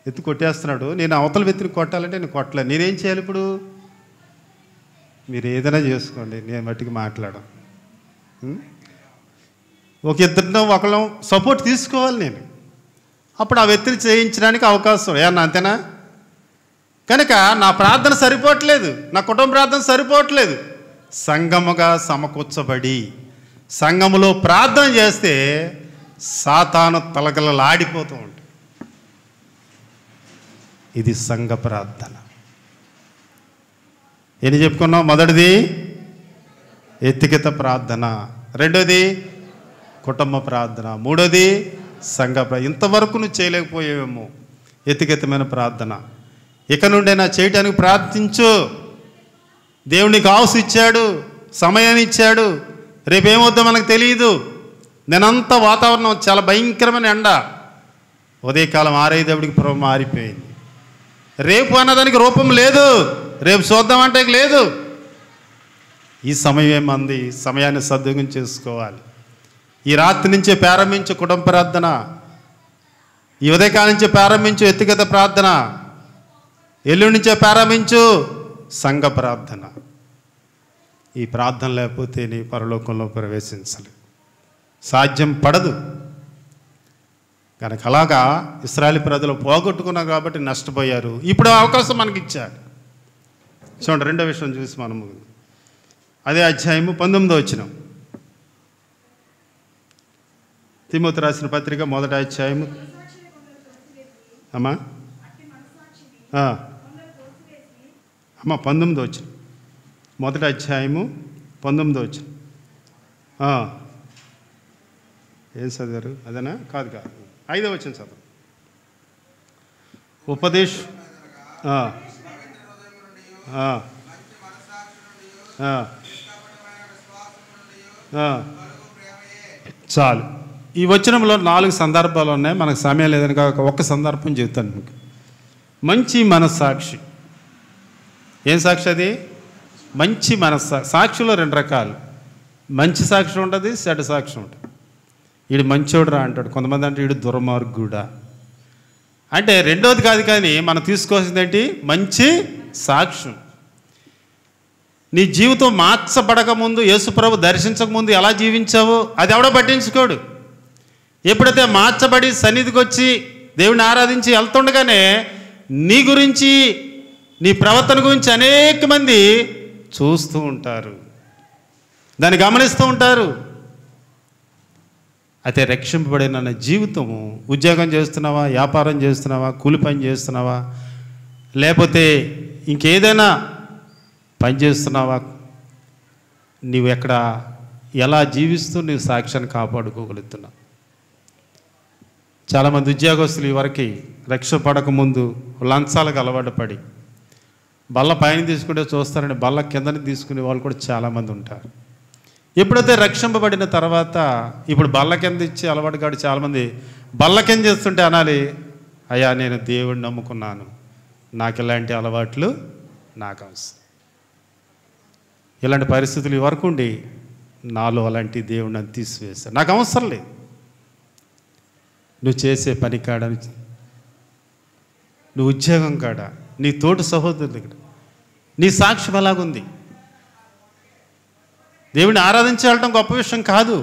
Speaker 1: ఎత్తి కొట్టేస్తున్నాడు, నేను అవతల వ్యక్తిని కొట్టాలంటే నేను కొట్టలేను. నేనేం చేయాలి ఇప్పుడు? మీరు ఏదైనా చేసుకోండి, నేను మట్టికి మాట్లాడడం. ఒక ఇద్దరినో ఒకళ్ళం సపోర్ట్ తీసుకోవాలి నేను. అప్పుడు ఆ వ్యక్తిని చేయించడానికి అవకాశం ఏమన్నా, అంతేనా? కనుక నా ప్రార్థన సరిపోవట్లేదు, నా కుటుంబ ప్రార్థన సరిపోవట్లేదు. సంఘముగా సమకూర్చబడి సంఘములో ప్రార్థన చేస్తే సాతాను తలగలలాడిపోతూ ఉంటుంది. ఇది సంఘ ప్రార్థన. ఏం చెప్పుకున్నాం? మొదటిది వ్యక్తిగత ప్రార్థన, రెండోది కుటుంబ ప్రార్థన, మూడోది సంఘ ప్రార్థన. ఇంతవరకు నువ్వు చేయలేకపోయావేమో వ్యక్తిగతమైన ప్రార్థన. ఇక నుండైనా చేయటానికి ప్రార్థించు. దేవునికి ఆవుసు ఇచ్చాడు, సమయం ఇచ్చాడు. రేపేమవుద్దో మనకు తెలియదు. నేనంతా వాతావరణం చాలా భయంకరమైన ఎండ. ఉదయకాలం 6:05 ప్రభు మారిపోయింది. రేపు అన్నదానికి రూపం లేదు, రేపు చూద్దామంటే లేదు. ఈ సమయం ఏమంది, సమయాన్ని సద్వినియోగం చేసుకోవాలి. ఈ రాత్రి నుంచే ప్రారంభించు కుటుంబ ప్రార్థన, ఈ ఉదయకాలం నుంచే ప్రారంభించు వ్యక్తిగత ప్రార్థన, ఎల్లుండి నుంచే ప్రారంభించు సంఘ ప్రార్థన. ఈ ప్రార్థన లేకపోతే నీ పరలోకంలో ప్రవేశించాలి, సాధ్యం పడదు. కనుక అలాగా ఇశ్రాయేలు ప్రజలు పోగొట్టుకున్నారు కాబట్టి నష్టపోయారు. ఇప్పుడు అవకాశం మనకి ఇచ్చాడు. చూడండి, రెండో విషయం చూసి మనము అదే అధ్యాయము 19వ వచనం, తిమోతి రాసిన పత్రిక 1వ అధ్యాయము. అమ్మా 19వ వచనం, 1వ అధ్యాయము 19వ వచనం. ఏం చదివారు? అదేనా? కాదు 5వ వచనం చదువు. ఉపదేశ్ చాలు. ఈ వచనంలో 4 సందర్భాలు ఉన్నాయి. మనకు సమయం లేదని కాక ఒక్క సందర్భం చెబుతాను మీకు. మంచి మనస్సాక్షి. ఏం సాక్షి అది? మంచి మనస్సాక్షి. సాక్షిలో 2 రకాలు, మంచి సాక్షి ఉంటుంది, చెడ్డ సాక్షి ఉంటుంది. వీడు మంచోడురా అంటాడు, కొంతమంది అంటే వీడు దుర్మార్గుడా. అంటే రెండోది కాదు, కానీ మనం తీసుకోవాల్సింది ఏంటి? మంచి సాక్ష్యం. నీ జీవితం మార్చబడక ముందు, యేసుప్రభు దర్శించక ముందు ఎలా జీవించావో అది ఎవడో పట్టించుకోడు. ఎప్పుడైతే మార్చబడి సన్నిధికి వచ్చి దేవుని ఆరాధించి వెళ్తుండగానే నీ గురించి, నీ ప్రవర్తన గురించి అనేక మంది చూస్తూ ఉంటారు, దాన్ని గమనిస్తూ ఉంటారు. అయితే రక్షింపబడిన జీవితము, ఉద్యోగం చేస్తున్నావా, వ్యాపారం చేస్తున్నావా, కూలి పని చేస్తున్నావా, లేకపోతే ఇంకేదైనా పని చేస్తున్నావా, నీవు ఎక్కడ ఎలా జీవిస్తూ నీవు సాక్ష్యాన్ని కాపాడుకోగలుగుతున్నావు. చాలామంది ఉద్యోగస్తులు వరకు రక్షపడకముందు లంచాలకు అలవాటు పడి బల్ల పైన తీసుకుంటే చూస్తారని బల్ల కిందని తీసుకునే వాళ్ళు కూడా చాలామంది ఉంటారు. ఎప్పుడైతే రక్షింపబడిన తర్వాత ఇప్పుడు బల్ల కింద ఇచ్చి అలవాటు కాడు చాలామంది బల్ల కింద చేస్తుంటే అనాలి, అయ్యా నేను దేవుడిని నమ్ముకున్నాను, నాకు ఇలాంటి అలవాట్లు నాకు అవసరం. ఇలాంటి పరిస్థితులు వరకు ఉండి నాలో అలాంటి దేవుడిని అని తీసివేశాను, నాకు అవసరం లేదు. నువ్వు చేసే పని కాడ, నువ్వు ఉద్యోగం కాడ, నీ తోటి సహోదరుల దగ్గర నీ సాక్ష్యం ఎలాగుంది? దేవుడిని ఆరాధించడం గొప్ప విషయం కాదు,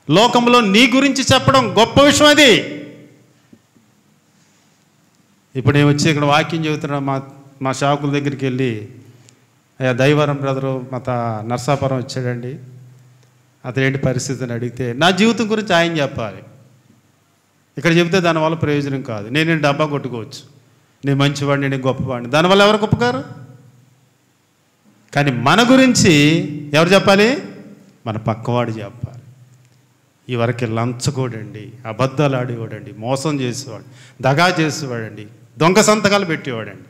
Speaker 1: లోకంలో నీ గురించి చెప్పడం గొప్ప విషయం అది. ఇప్పుడు నేను వచ్చి ఇక్కడ వాక్యం చెబుతున్నా, మా షాకుల దగ్గరికి వెళ్ళి, అయ్యా దైవరం బ్రదరు నర్సాపురం వచ్చాడండి, అతను ఏంటి పరిస్థితిని అడిగితే నా జీవితం గురించి ఆయన చెప్పాలి. ఇక్కడ చెబితే దానివల్ల ప్రయోజనం కాదు. నేను డబ్బా కొట్టుకోవచ్చు, నేను మంచివాడిని, నేను గొప్పవాడిని, దానివల్ల ఎవరు గొప్పగారు? కానీ మన గురించి ఎవరు చెప్పాలి? మన పక్కవాడు చెప్పాలి. ఈ వరకు లంచగోడండి, అబద్ధాలు ఆడేవాడండి, మోసం చేసేవాడు, దగా చేసేవాడండి, దొంగ సంతకాలు పెట్టేవాడండి,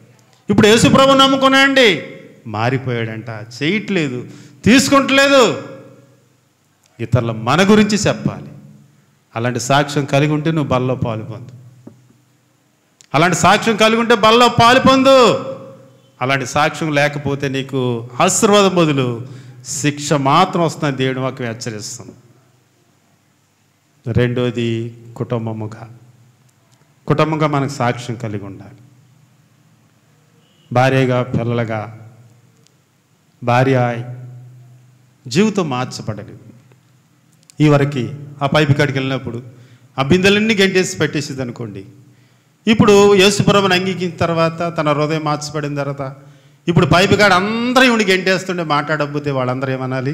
Speaker 1: ఇప్పుడు యేసుప్రభుని నమ్ముకున్నాడండి, మారిపోయాడంట, చేయట్లేదు, తీసుకుంటలేదు. ఇతరుల మన గురించి చెప్పాలి. అలాంటి సాక్ష్యం కలిగి ఉంటే నువ్వు బల్లో పాలు పొందు. అలాంటి సాక్ష్యం కలిగి ఉంటే బల్లో పాలు పొందు. అలాంటి సాక్ష్యం లేకపోతే నీకు ఆశీర్వాదం బదులు శిక్ష మాత్రం వస్తుందని దేవుని వాక్యం హెచ్చరిస్తుంది. రెండోది కుటుంబంగా మనకు సాక్ష్యం కలిగి ఉండాలి. భార్యగా, పిల్లలుగా, భార్య జీవితం మార్చబడలేదు. ఈ వరకు ఆ పైపు కాడికి వెళ్ళినప్పుడు ఆ బిందెలన్నీ గంటేసి పెట్టేసేది అనుకోండి. ఇప్పుడు యేసుప్రభుని అంగీకరించిన తర్వాత, తన హృదయం మార్చబడిన తర్వాత, ఇప్పుడు పైపు కాడ అందరూ ఇవిడికి గంటేస్తుంటే మాట్లాడకపోతే వాళ్ళందరూ ఏమనాలి?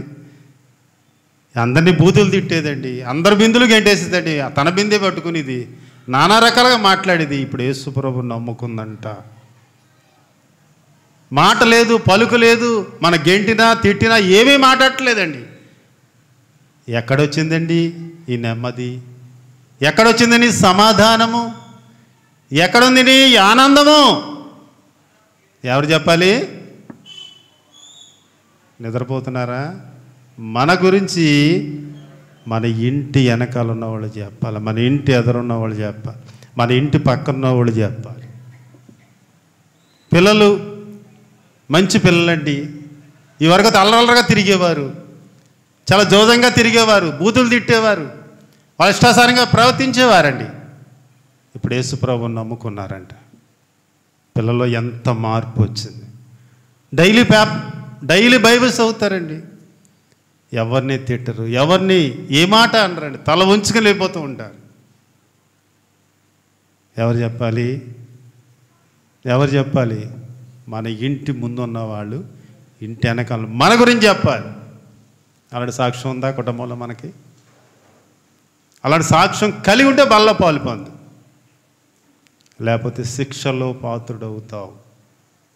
Speaker 1: అందరినీ బూతులు తిట్టేదండి, అందరి బిందులు గంటేసేదండి, తన బిందే పట్టుకునేది, నానా రకాలుగా మాట్లాడేది. ఇప్పుడు యేసుప్రభుని నమ్ముకుందంట, మాట లేదు, పలుకు లేదు, మన గెంటినా తిట్టినా ఏమీ మాట్లాడట్లేదండి. ఎక్కడొచ్చిందండి ఈ నెమ్మది? ఎక్కడొచ్చిందండి సమాధానము? ఎక్కడుంది నీ ఆనందము? ఎవరు చెప్పాలి? నిద్రపోతున్నారా? మన గురించి మన ఇంటి వెనకాల ఉన్న వాళ్ళు చెప్పాలి, మన ఇంటి ఎదురున్న వాళ్ళు చెప్పాలి, మన ఇంటి పక్కన వాళ్ళు చెప్పాలి. పిల్లలు మంచి పిల్లలండి, ఈ వరకు అల్లరల్లరగా తిరిగేవారు, చాలా జోదంగా తిరిగేవారు, బూతులు తిట్టేవారు, వాళ్ళ ఇష్టాసారంగా ప్రవర్తించేవారండి. ఇప్పుడు యేసుప్రభువుని నమ్ముకున్నారంట, పిల్లల్లో ఎంత మార్పు వచ్చింది. డైలీ బైబిల్ చదువుతారండి, ఎవరిని తిట్టరు, ఎవరిని ఏ మాట అనరండి, తల ఉంచుకొని వెళ్ళిపోతూ ఉంటారు. ఎవరు చెప్పాలి? మన ఇంటి ముందున్న వాళ్ళు, ఇంటి వెనకాల మన గురించి చెప్పాలి. అలాంటి సాక్ష్యం ఉందా కుటుంబంలో మనకి? అలాంటి సాక్ష్యం కలిగి ఉంటే బల్ల పాలు పొందు, లేకపోతే శిక్షలో పాత్రుడవుతావు.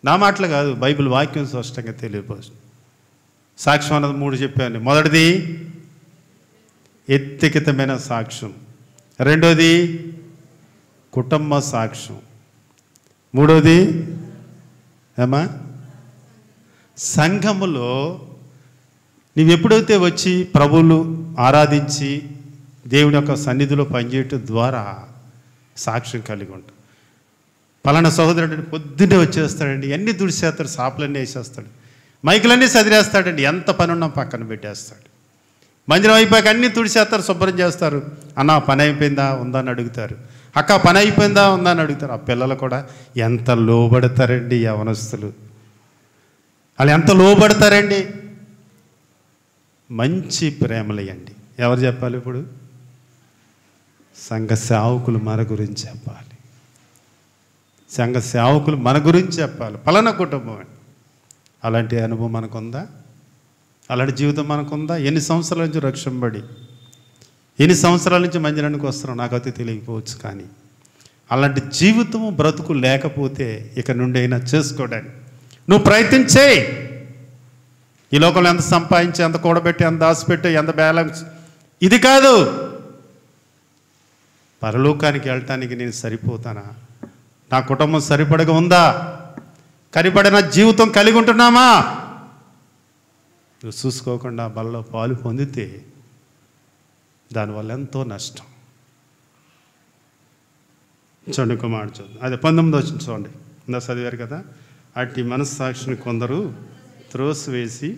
Speaker 1: నా మాటలు కాదు, బైబిల్ వాక్యం స్పష్టంగా తెలియపోతుంది. సాక్ష్యం అన్నది 3 చెప్పాను. మొదటిది వ్యక్తిగతమైన సాక్ష్యం, రెండోది కుటుంబ సాక్ష్యం, మూడోది సంఘములో నీవు ఎప్పుడైతే వచ్చి ప్రభువులు ఆరాధించి దేవుని యొక్క సన్నిధిలో పనిచేయటం ద్వారా సాక్ష్యం కలిగి ఉంటాడు. పలానా సహోదరుడు పొద్దున్నే వచ్చేస్తాడండి, అన్నీ దుడిసేస్తాడు, సాపులన్నీ వేసేస్తాడు, మైకులన్నీ సదిరేస్తాడండి, ఎంత పని ఉన్నా పక్కన పెట్టేస్తాడు. మందిరం అయిపోయాక అన్నీ తుడిసేస్తారు, శుభ్రం చేస్తారు. అన్న పని అయిపోయిందా ఉందా అని అడుగుతారు, అక్క పని అయిపోయిందా ఉందా అని అడుగుతారు. ఆ పిల్లలు కూడా ఎంత లోబడతారండి, యవనస్తులు వాళ్ళు ఎంత లోబడతారండి. మంచి ప్రేమలయ్యండి. ఎవరు చెప్పాలి? ఇప్పుడు సంఘ సేవకులు మన గురించి చెప్పాలి, సంఘ సేవకులు మన గురించి చెప్పాలి. పలానా కుటుంబం అండి. అలాంటి అనుభవం మనకుందా? అలాంటి జీవితం మనకుందా? ఎన్ని సంవత్సరాల నుంచి రక్షింపబడి, ఎన్ని సంవత్సరాల నుంచి మందిరానికి వస్తున్నాం నాకైతే తెలియకపోవచ్చు. కానీ అలాంటి జీవితము బ్రతుకు లేకపోతే ఇక నుండి అయినా చేసుకోవడానికి నువ్వు ప్రయత్నించే. ఈ లోకంలో ఎంత సంపాదించి, ఎంత కూడబెట్టి, ఎంత దాచిపెట్టి, ఎంత బ్యాలెన్స్, ఇది కాదు. పరలోకానికి వెళ్ళటానికి నేను సరిపోతానా? నా కుటుంబం సరిపడగా ఉందా? కరిపడిన జీవితం కలిగి ఉంటున్నామా? నువ్వు చూసుకోకుండా బలలో పాలు పొందితే దానివల్ల ఎంతో నష్టం. చూడండి కుమారుడు చూద్దాం. అదే 19 వచ్చింది చూడండి. ఇందా చదివారు కదా. అట్టి మనస్సాక్షిని కొందరు త్రోసివేసి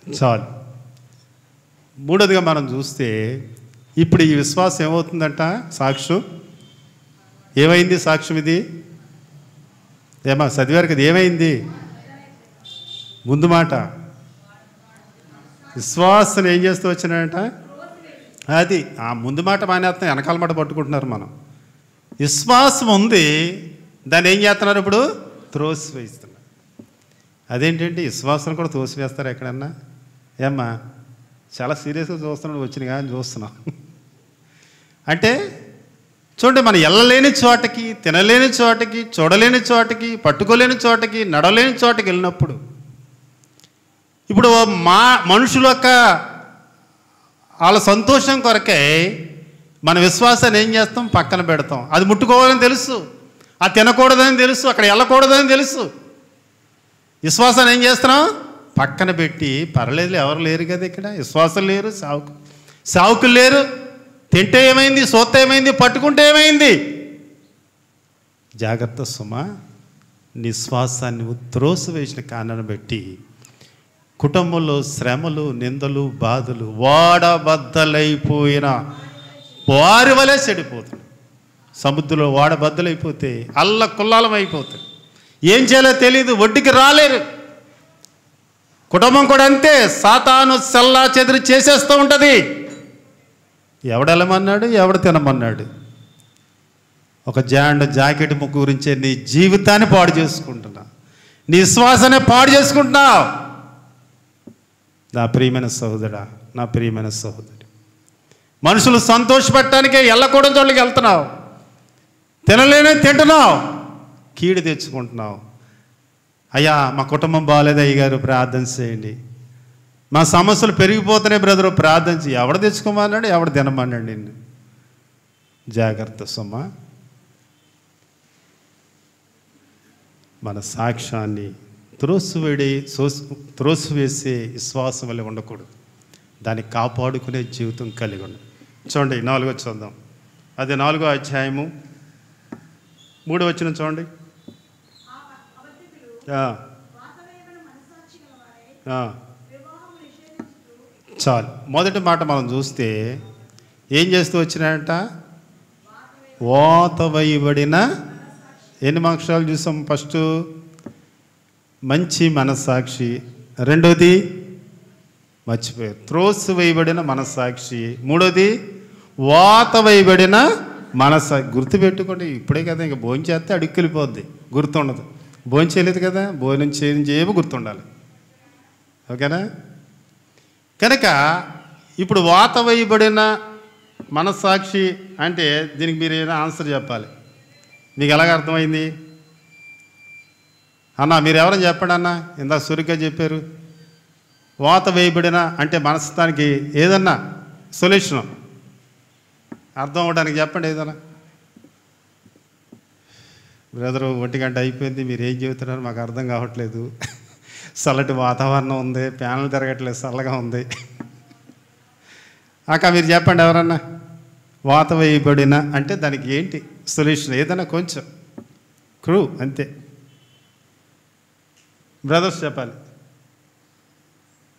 Speaker 1: చాలు. మూడోదిగా మనం చూస్తే ఇప్పుడు ఈ విశ్వాసం ఏమవుతుందంట? సాక్ష్యం ఏమైంది? సాక్ష్యం ఇది ఏమా చదివారు కదా, ఏమైంది? ముందు మాట విశ్వాసం ఏం చేస్తూ వచ్చినాడంట? అది ఆ ముందు మాట మానేస్తాం, వెనకాల మాట పట్టుకుంటున్నారు మనం. విశ్వాసం ఉంది, దాన్ని ఏం చేస్తున్నారు ఇప్పుడు? త్రోసివేస్తున్నారు. అదేంటంటే విశ్వాసం కూడా త్రోసివేస్తారు ఎక్కడన్నా? ఏమ్మా చాలా సీరియస్గా చూస్తున్నాడు, వచ్చిన కానీ చూస్తున్నాం. అంటే చూడండి, మనం వెళ్ళలేని చోటకి, తినలేని చోటకి, చూడలేని చోటకి, పట్టుకోలేని చోటకి, నడవలేని చోటకి వెళ్ళినప్పుడు ఇప్పుడు మనుషుల యొక్క వాళ్ళ సంతోషం కొరకే మన విశ్వాసాన్ని ఏం చేస్తాం? పక్కన పెడతాం. అది ముట్టుకోవాలని తెలుసు, అది తినకూడదని తెలుసు, అక్కడ వెళ్ళకూడదని తెలుసు. విశ్వాసాన్ని ఏం చేస్తున్నాం? పక్కన పెట్టి పర్లేదు, ఎవరు లేరు కదా ఇక్కడ, విశ్వాసం లేరు, సావుకులు లేరు, తింటే ఏమైంది, సోత్త ఏమైంది, పట్టుకుంటే ఏమైంది? జాగ్రత్త సుమా, నిశ్వాసాన్ని త్రోసివేసిన కారణాన్ని బట్టి కుటుంబంలో శ్రమలు, నిందలు, బాధలు వాడబద్దలైపోయిన వారి వలె చెడిపోతుంది. సముద్రంలో వాడబద్దలైపోతే అల్లకుల్లాలం అయిపోతుంది. ఏం చేయాలో తెలియదు, ఒడ్డుకి రాలేరు. కుటుంబం కూడా అంతే, సాతాను చల్లా చెదిరి చేసేస్తూ ఉంటుంది. ఎవడెళ్ళమన్నాడు, ఎవడు తినమన్నాడు? ఒక జాకెట్ ముక్కు గురించే నీ జీవితాన్ని పాడు చేసుకుంటున్నావు, నీ విశ్వాసాన్ని పాడు చేసుకుంటున్నావు. నా ప్రియమైన సహోదరా, నా ప్రియమైన సహోదరి, మనుషులు సంతోషపెట్టడానికే వెళ్ళకూడని చోట్లకి వెళ్తున్నావు, తినలేని తింటున్నావు, కీడు తెచ్చుకుంటున్నావు. అయ్యా మా కుటుంబం బాగాలేదు అయ్యగారు ప్రార్థన చేయండి, మా సమస్యలు పెరిగిపోతున్నాయి బ్రదరు ప్రార్థన చేయి. ఎవడు తెచ్చుకోమన్నాడు, ఎవడు తినమన్నాడు నిన్ను? జాగ్రత్త సుమా, మన సాక్ష్యాన్ని త్రోసివేసే విశ్వాసం వల్ల ఉండకూడదు. దాన్ని కాపాడుకునే జీవితం కలిగి ఉండాలి. చూడండి 4 చూద్దాం. అది 4వ అధ్యాయము 3వ వచనం చూడండి. చాలు. మొదటి మాట మనం చూస్తే ఏం చేస్తూ వచ్చినాయంట? వాత వేయబడిన ఎన్ని అక్షరాలు చూసాం? ఫస్ట్ మంచి మనస్సాక్షి, రెండోది మర్చిపోయారు త్రోసి వేయబడిన మనస్సాక్షి, మూడోది వాత వేయబడిన మనస్సాక్షి. గుర్తుపెట్టుకోండి, ఇప్పుడే కదా ఇంకా భోజనం చేస్తే అడుక్కెళ్ళిపోద్ది, గుర్తుండదు. భోజనం చేయలేదు కదా, భోజనం చేయబో గుర్తుండాలి. ఓకేనా? కనుక ఇప్పుడు వాత వేయబడిన మనస్సాక్షి అంటే దీనికి మీరు ఏదైనా ఆన్సర్ చెప్పాలి. మీకు ఎలాగ అర్థమైంది అన్న? మీరు ఎవరైనా చెప్పండి అన్న. ఇందాక సురిగ్గా చెప్పారు. వాత వేయబడిన అంటే మనస్తానికి ఏదన్నా సొల్యూషను అర్థం అవ్వడానికి చెప్పండి ఏదన్నా. బ్రదరు 1 గంట అయిపోయింది, మీరు ఏం చెబుతున్నారు మాకు అర్థం కావట్లేదు, చల్లటి వాతావరణం ఉంది, ఫ్యాన్లు తిరగట్లేదు, చల్లగా ఉంది. అక్క మీరు చెప్పండి ఎవరన్నా. వాత వేయబడిన అంటే దానికి ఏంటి సొల్యూషన్? ఏదైనా కొంచెం క్రూ అంతే. బ్రదర్స్ చెప్పాలి.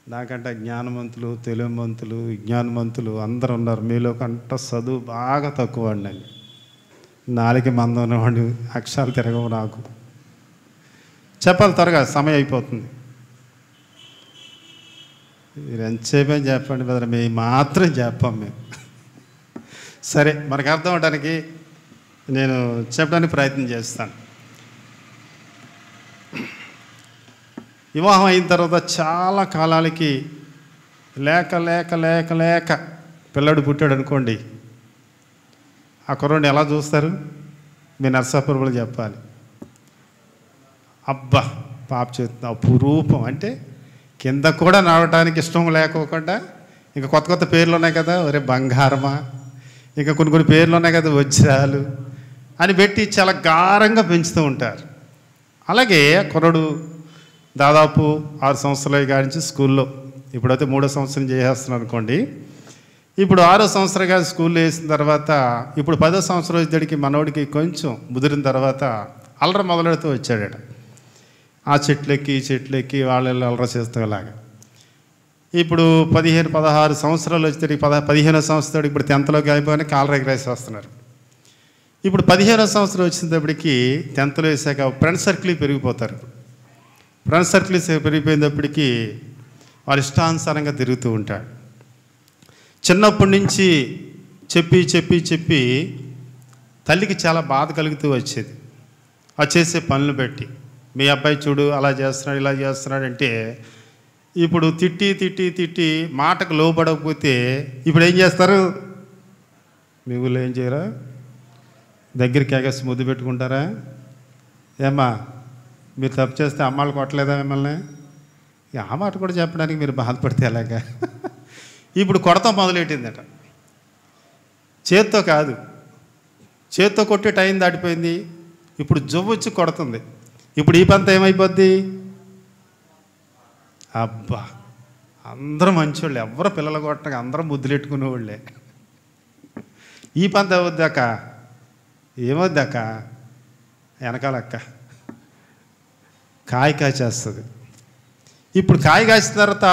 Speaker 1: నాకంటే జ్ఞానవంతులు, తెలివిమంతులు, విజ్ఞానవంతులు అందరూ ఉన్నారు. మీలో కంట చదువు బాగా తక్కువ అండి. నాలుగు మంది ఉన్నవాడు, అక్షరాలు తిరగవు నాకు. చెప్పాలి త్వరగా, సమయం అయిపోతుంది. మీరు ఎంతసేపే చెప్పండి బ్రదర్, మేము మాత్రం చెప్పాం మేము. సరే, మనకు అర్థం అవడానికి నేను చెప్పడానికి ప్రయత్నం చేస్తాను. వివాహం అయిన తర్వాత చాలా కాలాలకి లేక లేక లేక లేక పిల్లడు పుట్టాడు అనుకోండి, ఆ కుర్రోడిని ఎలా చూస్తారు? మీ నర్సాపురంలో చెప్పాలి. అబ్బా పాప చేస్తున్నా అపురూపం అంటే కింద కూడా నడవటానికి ఇష్టం లేకోకుండా ఇంకా కొత్త కొత్త పేర్లు ఉన్నాయి కదా, ఒరే బంగారమా, ఇంకా కొన్ని పేర్లు ఉన్నాయి కదా, వజ్రాలు అని పెట్టి చాలా గారంగా పెంచుతూ ఉంటారు. అలాగే కుర్రోడు దాదాపు 6 సంవత్సరాల కానించి స్కూల్లో, ఇప్పుడైతే 3వ సంవత్సరం చేసేస్తున్నాను అనుకోండి. ఇప్పుడు 6వ సంవత్సరం కానీ స్కూల్లో వేసిన తర్వాత ఇప్పుడు 10వ సంవత్సరం వచ్చేటికి మనోడికి కొంచెం ముదిరిన తర్వాత అల్లరి మొదలెడుతూ వచ్చాడట. ఆ చెట్లెక్కి ఈ చెట్లెక్కి వాళ్ళు అల్లరి చేస్తేలాగా. ఇప్పుడు 15, 16 సంవత్సరాలు వచ్చేటికి 15వ సంవత్సరం ఇప్పుడు 10థ్లోకి అయిపోయినా కాలర్ ఎగరేసి వస్తున్నారు. ఇప్పుడు 15వ సంవత్సరం వచ్చేటప్పటికి 10థ్లో వేసాక ఫ్రెండ్ సర్కిల్ పెరిగిపోతారు. ఫ్రెండ్ సర్కిల్ పెరిగిపోయినప్పటికీ వారి ఇష్టానుసారంగా తిరుగుతూ ఉంటాడు. చిన్నప్పటి నుంచి చెప్పి చెప్పి చెప్పి తల్లికి చాలా బాధ కలుగుతూ వచ్చేది. ఆ చేసే పనులు బట్టి, మీ అబ్బాయి చూడు అలా చేస్తున్నాడు ఇలా చేస్తున్నాడు అంటే, ఇప్పుడు తిట్టి తిట్టి తిట్టి మాటకు లోపడకపోతే ఇప్పుడు ఏం చేస్తారు? మీ ఊళ్ళో ఏం చేయరా? దగ్గరికి ఎగసి ముద్దు పెట్టుకుంటారా? ఏమ్మా మీరు తప్పు చేస్తే అమ్మాళ్ళు కొట్టలేదా మిమ్మల్ని? ఆ మాట కూడా చెప్పడానికి మీరు బాధపడితే ఎలాగా? ఇప్పుడు కొడతాం మొదలెట్టిందట. చేత్తో కాదు, చేత్తో కొట్టే టైం దాటిపోయింది. ఇప్పుడు జవ్వు వచ్చి కొడుతుంది. ఇప్పుడు ఈ పంత ఏమైపోద్ది? అబ్బా అందరూ మంచోళ్ళే, ఎవరు పిల్లలు కొట్టక అందరూ ముద్దులెట్టుకునేవాళ్ళే. ఈ పంత అవద్దాక ఏమొద్దాక వెనకాలక్క కాయ కాచేస్తుంది. ఇప్పుడు కాయ కాసిన తర్వాత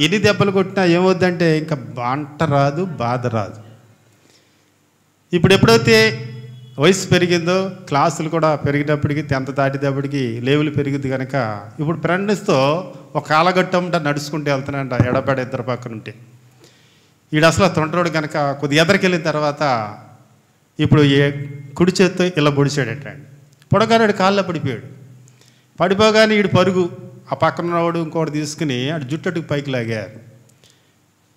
Speaker 1: ఎన్ని దెబ్బలు కొట్టినా ఏమవుద్దంటే ఇంకా బాంట రాదు, బాధ రాదు. ఇప్పుడు ఎప్పుడైతే వయసు పెరిగిందో, క్లాసులు కూడా పెరిగినప్పటికీ 10th దాటేటప్పటికి లెవెల్ పెరిగింది కనుక ఇప్పుడు ఫ్రెండ్స్తో ఒక కాలగట్టంట నడుచుకుంటూ వెళ్తున్నాడంట, ఎడబెడ ఇద్దరు పక్కన ఉంటే. ఈడు అసలు తొంటరోడు కనుక కొద్ది ఎదరికెళ్ళిన తర్వాత ఇప్పుడు కుడి చేత్తో ఇలా పొడిచాడటండి. పొడగాడు కాళ్ళలో పడిపోయాడు. పడిపోగానే ఈడు పరుగు ఆ పక్కనవాడు ఇంకోటి తీసుకుని అటు జుట్టటుకు పైకి లాగారు.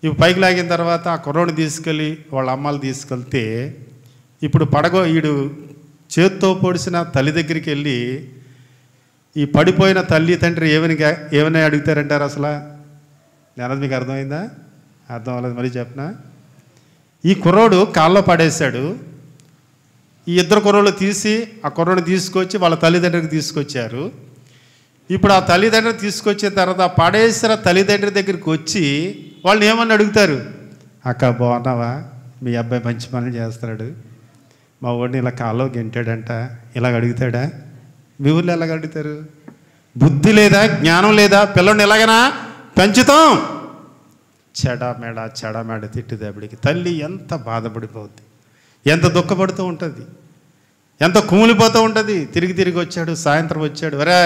Speaker 1: ఇప్పుడు పైకి లాగిన తర్వాత ఆ కుర్రోడిని తీసుకెళ్ళి వాళ్ళ అమ్మాలు తీసుకెళ్తే ఇప్పుడు ఈడు చేత్తో పొడిచిన తల్లి దగ్గరికి వెళ్ళి ఈ పడిపోయిన తల్లి తండ్రి ఏమని అడుగుతారంటారు అసలు? నేను మీకు అర్థమైందా? అర్థం అవ్వలేదు, మరీ చెప్పనా? ఈ కుర్రోడు కాళ్ళలో పడేశాడు. ఈ ఇద్దరు కుర్రోళ్ళు తీసి ఆ కుర్రోడిని తీసుకొచ్చి వాళ్ళ తల్లిదండ్రులకు తీసుకొచ్చారు. ఇప్పుడు ఆ తల్లిదండ్రులు తీసుకొచ్చిన తర్వాత పడేసిన తల్లిదండ్రి దగ్గరికి వచ్చి వాళ్ళని ఏమని అడుగుతారు? అక్క బాగున్నావా? మీ అబ్బాయి మంచి పనులు చేస్తున్నాడు, మా వాడిని ఇలా కాల్లో గెంటాడంట, ఇలాగ అడుగుతాడా? మీ ఊళ్ళో ఎలాగ అడుగుతారు? బుద్ధి లేదా, జ్ఞానం లేదా? పిల్లల్ని ఎలాగైనా పెంచుతాం. చెడమేడ తిట్టిదేపడికి తల్లి ఎంత బాధపడిపోద్ది, ఎంత దుఃఖపడుతూ ఉంటుంది, ఎంత కుమిలిపోతూ ఉంటుంది. తిరిగి తిరిగి వచ్చాడు, సాయంత్రం వచ్చాడు, వరే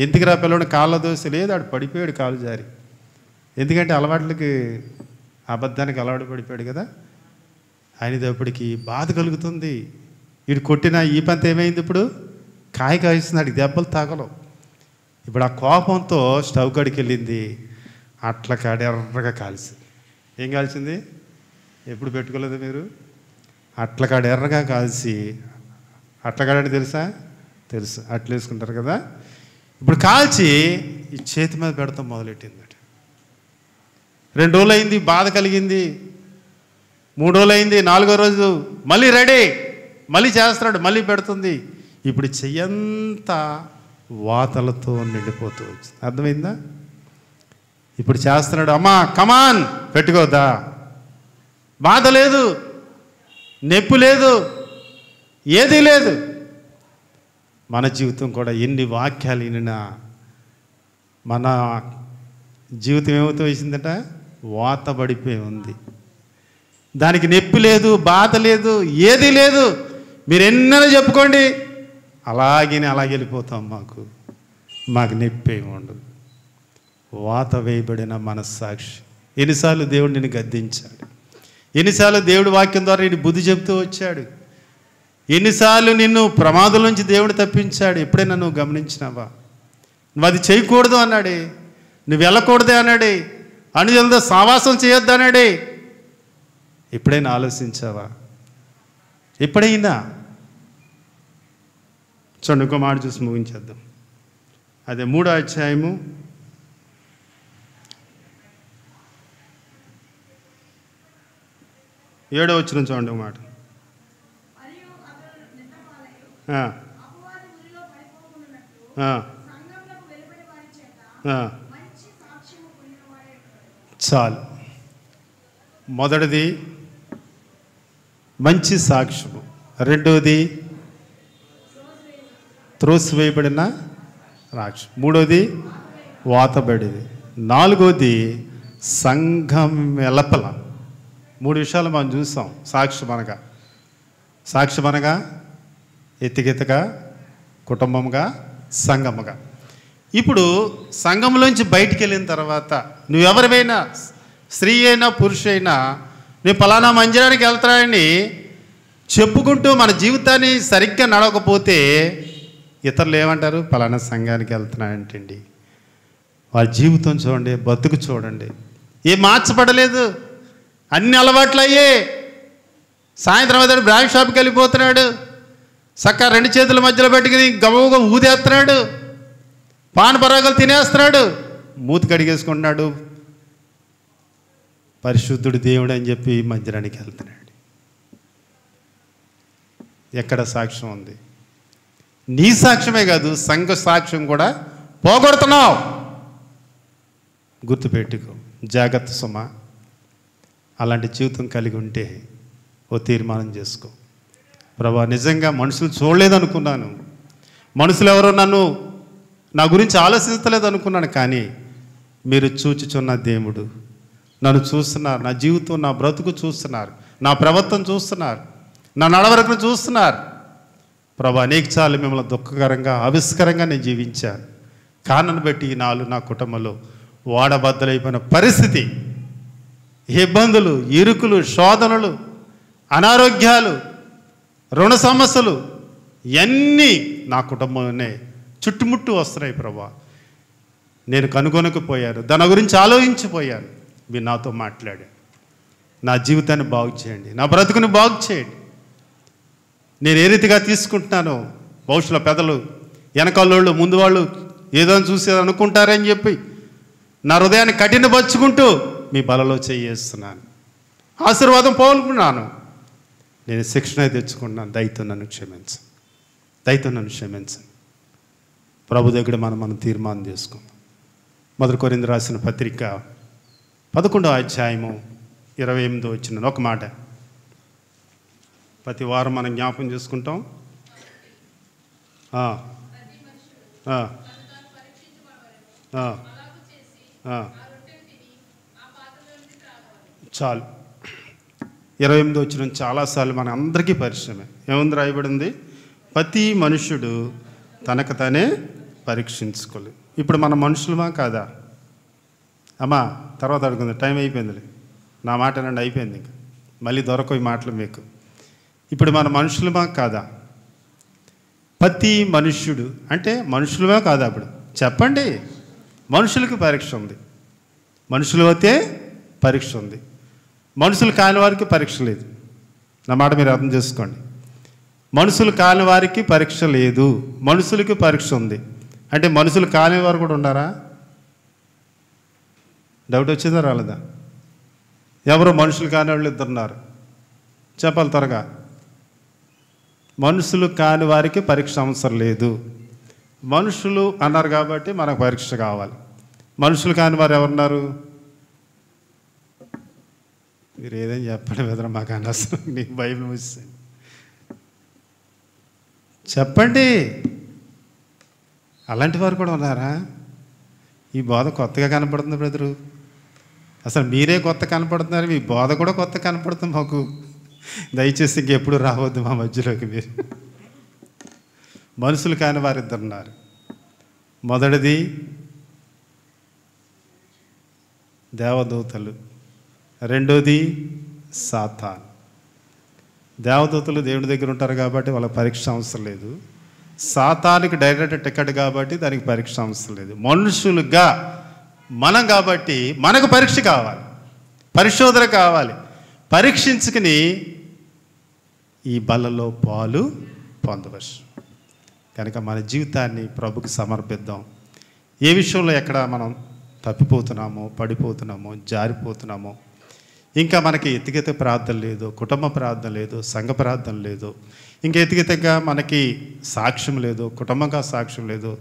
Speaker 1: ఎందుకురా పిల్లడిని కాళ్ళ దోశ లేదు, ఆడు పడిపోయాడు కాలు జారి. ఎందుకంటే అలవాట్లకి అబద్ధానికి అలవాటు పడిపోయాడు కదా. ఆయనదేపటికి బాధ కలుగుతుంది. వీడు కొట్టిన ఈ పంత ఏమైంది? ఇప్పుడు కాయ కాయిస్తున్నాడు, దెబ్బలు తాగలవు. ఇప్పుడు ఆ కోపంతో స్టవ్ కాడికి వెళ్ళింది, అట్ల కాడ ఎర్రగా కాల్చి. ఏం కాల్చింది? ఎప్పుడు పెట్టుకోలేదు మీరు? అట్ల కాడ ఎర్రగా కాల్చి, అట్లకాడంటే తెలుసా? తెలుసు, అట్లు వేసుకుంటారు కదా. ఇప్పుడు కాల్చి ఈ చేతి మీద పెడతాం మొదలెట్టిందట. 2 రోజులు అయింది, బాధ కలిగింది. 3 రోజులు అయింది, 4వ రోజు మళ్ళీ రెడీ, మళ్ళీ చేస్తున్నాడు, మళ్ళీ పెడుతుంది. ఇప్పుడు చెయ్యంతా వాతలతో నిండిపోతూ వచ్చింది. అర్థమైందా? ఇప్పుడు చేస్తున్నాడు, అమ్మా కమాన్ పెట్టుకోద్దా, బాధ లేదు, నొప్పి లేదు, ఏదీ లేదు. మన జీవితం కూడా ఎన్ని వాక్యాలు వినినా మన జీవితం ఏమవుతూ వేసిందట? వాత పడిపోయి ఉంది. దానికి నొప్పి లేదు, బాధ లేదు, ఏదీ లేదు. మీరు ఎన్నైనా చెప్పుకోండి, అలాగే వెళ్ళిపోతాం. మాకు నొప్పి ఏమి ఉండదు. వాత వేయబడిన మనస్సాక్షి. ఎన్నిసార్లు దేవుడు నిన్ను గద్దించాడు, ఎన్నిసార్లు దేవుడు వాక్యం ద్వారా నిన్ను బుద్ధి చెబుతూ వచ్చాడు, ఎన్నిసార్లు నిన్ను ప్రమాదం నుంచి దేవుడు తప్పించాడు. ఎప్పుడైనా నువ్వు గమనించినావా? నువ్వు అది చేయకూడదు అన్నాడే, నువ్వు వెళ్ళకూడదే అన్నాడే, అనుజనులతో సావాసం చేయొద్దు అన్నాడే. ఎప్పుడైనా ఆలోచించావా? ఎప్పుడైనా చూడండి, ఇంకో మాట చూసి ముగించేద్దాం. అదే 3వ అధ్యాయము 7వ వచనం చూడండి మాట. చాలు. మొదటిది మంచి సాక్ష్యము, రెండవది త్రోసివేయబడిన రాక్ష, మూడవది వాతబడిది, నాలుగవది సంఘం వెలపల. 3 విషయాలు మనం చూసాం. సాక్ష్యం అనగా ఎత్తిగెత్తగా, కుటుంబంగా, సంఘముగా. ఇప్పుడు సంఘంలోంచి బయటికి వెళ్ళిన తర్వాత నువ్వెవరివైనా, స్త్రీ అయినా పురుష అయినా, నేను పలానా మందిరానికి వెళ్తానని చెప్పుకుంటూ మన జీవితాన్ని సరిగ్గా నడవకపోతే ఇతరులు ఏమంటారు? పలానా సంఘానికి వెళ్తున్నానంటండి. వారి జీవితం చూడండి, బతుకు చూడండి, ఏం మార్చబడలేదు, అన్ని అలవాట్లు అయ్యే. సాయంత్రం అయితే బ్రాండ్ షాప్కి వెళ్ళిపోతున్నాడు, చక్కగా 2 చేతుల మధ్యలో పెట్టుకుని గమగా ఊదేస్తున్నాడు, పాన్ పరాగలు తినేస్తున్నాడు, మూతి కడిగేసుకుంటున్నాడు, పరిశుద్ధుడు దేవుడు అని చెప్పి మందిరానికి వెళ్తున్నాడు. ఎక్కడ సాక్ష్యం ఉంది? నీ సాక్ష్యమే కాదు, సంఘ సాక్ష్యం కూడా పోగొడుతున్నావు. గుర్తుపెట్టుకో, జాగ్రత్త సుమా. అలాంటి జీవితం కలిగి ఉంటే ఓ తీర్మానం చేసుకో. ప్రభా, నిజంగా మనుషులు చూడలేదనుకున్నాను, మనుషులు ఎవరో నా గురించి ఆలోచించలేదు అనుకున్నాను, కానీ మీరు చూచుచున్న దేవుడు నన్ను చూస్తున్నారు, నా జీవితం, నా బ్రతుకు చూస్తున్నారు, నా ప్రవర్తన చూస్తున్నారు, నా నడవడికను చూస్తున్నారు. ప్రభా, నీకు చాలు, మిమ్మల్ని దుఃఖకరంగా ఆవిష్కరంగా నేను జీవించాను. కారణాన్ని బట్టి నా కుటుంబంలో వాడబద్దలైపోయిన పరిస్థితి, ఇబ్బందులు, ఇరుకులు, శోధనలు, అనారోగ్యాలు, రుణ సమస్యలు ఇవన్నీ నా కుటుంబంలోనే చుట్టుముట్టు వస్తున్నాయి. ప్రభా, నేను కనుగొనకపోయాను, దాని గురించి ఆలోచించిపోయాను. మీరు నాతో మాట్లాడారు. నా జీవితాన్ని బాగు చేయండి, నా బ్రతుకుని బాగు చేయండి. నేను ఏ రీతిగా తీసుకుంటున్నానో భవిష్యత్తులో పెద్దలు, వెనకాలోళ్ళు, ముందు వాళ్ళు ఏదో చూసి అనుకుంటారని చెప్పి నా హృదయాన్ని కఠినపరుచుకుంటూ మీ బలలో చేయేస్తున్నాను. ఆశీర్వాదం పోగొట్టుకున్నాను. నేను శిక్షణ తెచ్చుకున్నాను. దయతో నన్ను క్షమించండి. ప్రభు దగ్గర మనం తీర్మానం చేసుకుందాం. 1 కొరింథీయులకు రాసిన పత్రిక 11వ అధ్యాయము 28వ వచనం ఒక మాట ప్రతి వారం మనం జ్ఞాపకం చేసుకుంటాం. చాలు. 28వ వచనం చాలాసార్లు మన అందరికీ పరిచయమే. ఏముంది రాయబడింది? ప్రతి మనుష్యుడు తనకు తానే పరీక్షించుకోలేదు. ఇప్పుడు మన మనుషులమా కాదా? అమ్మా, తర్వాత అడుగుంది, టైం అయిపోయింది, నా మాట నండి, అయిపోయింది, ఇంకా మళ్ళీ దొరకవు ఈ మాటలు మీకు. ఇప్పుడు మన మనుషులమా కాదా? ప్రతి మనుష్యుడు అంటే మనుషులమా కాదా? అప్పుడు చెప్పండి. మనుషులకి పరీక్ష ఉంది, మనుషులు అయితే పరీక్ష ఉంది, మనుషులు కాని వారికి పరీక్ష లేదు. నా మాట మీరు అర్థం చేసుకోండి. మనుషులు కాని వారికి పరీక్ష లేదు, మనుషులకి పరీక్ష ఉంది. అంటే మనుషులు కాని వారు కూడా ఉన్నారా? డౌట్ వచ్చిందా రాలేదా? ఎవరో మనుషులు కాని వాళ్ళు 2 ఉన్నారు, చెప్పాలి త్వరగా. మనుషులు కాని వారికి పరీక్ష అవసరం లేదు. మనుషులు అన్నారు కాబట్టి మనకు పరీక్ష కావాలి. మనుషులు కాని వారు ఎవరున్నారు? మీరు ఏదైనా చెప్పండి, వెదరా మాకు అనవసరం, నీకు బైబిల్ మూసేయండి, చెప్పండి. అలాంటి వారు కూడా ఉన్నారా? ఈ బోధ కొత్తగా కనపడుతుంది బ్రదరు. అసలు మీరే కొత్త కనపడుతున్నారు, మీ బోధ కూడా కొత్త కనపడుతుంది మాకు. దయచేసి ఇంకెప్పుడు రావద్దు మా మధ్యలోకి మీరు. మనుషులు కాని వారు 2 ఉన్నారు. మొదటిది దేవదూతలు, రెండోది సాతాను. దేవదూతలు దేవుడి దగ్గర ఉంటారు కాబట్టి వాళ్ళకి పరీక్ష అవసరం లేదు. సాతానికి డైరెక్ట్ టికెట్ కాబట్టి దానికి పరీక్ష అవసరం లేదు. మనుషులుగా మనం కాబట్టి మనకు పరీక్ష కావాలి, పరిశోధన కావాలి. పరీక్షించుకుని ఈ బలలో పాలు పొందవచ్చు. కనుక మన జీవితాన్ని ప్రభుకి సమర్పిద్దాం. ఏ విషయంలో ఎక్కడ మనం తప్పిపోతున్నామో, పడిపోతున్నామో, జారిపోతున్నామో, ఇంకా మనకి ఎత్తిగెత్త ప్రార్థన లేదు, కుటుంబ ప్రార్థన లేదు, సంఘ ప్రార్థన లేదు, ఇంకా ఎత్తిగెత్తగా మనకి సాక్ష్యం లేదు, కుటుంబంగా సాక్ష్యం లేదు,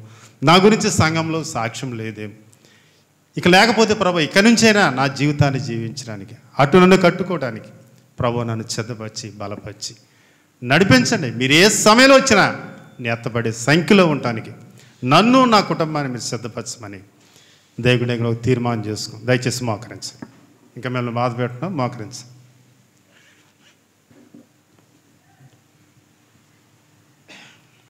Speaker 1: నా గురించి సంఘంలో సాక్ష్యం లేదేం, ఇక లేకపోతే ప్రభు ఇక నుంచైనా నా జీవితాన్ని జీవించడానికి, అటు నన్ను కట్టుకోవడానికి ప్రభు నన్ను సిద్ధపరిచి బలపరిచి నడిపించండి. మీరు ఏ సమయంలో వచ్చినా నీ ఎత్తబడే సంఖ్యలో ఉండటానికి నన్ను నా కుటుంబాన్ని మీరు సిద్ధపరచమని దేవుడి దగ్గర ఒక తీర్మానం చేసుకోండి. దయచేసి మోకరించండి. ఇంకా మిమ్మల్ని బాధ పెట్టడం మోకరించండి.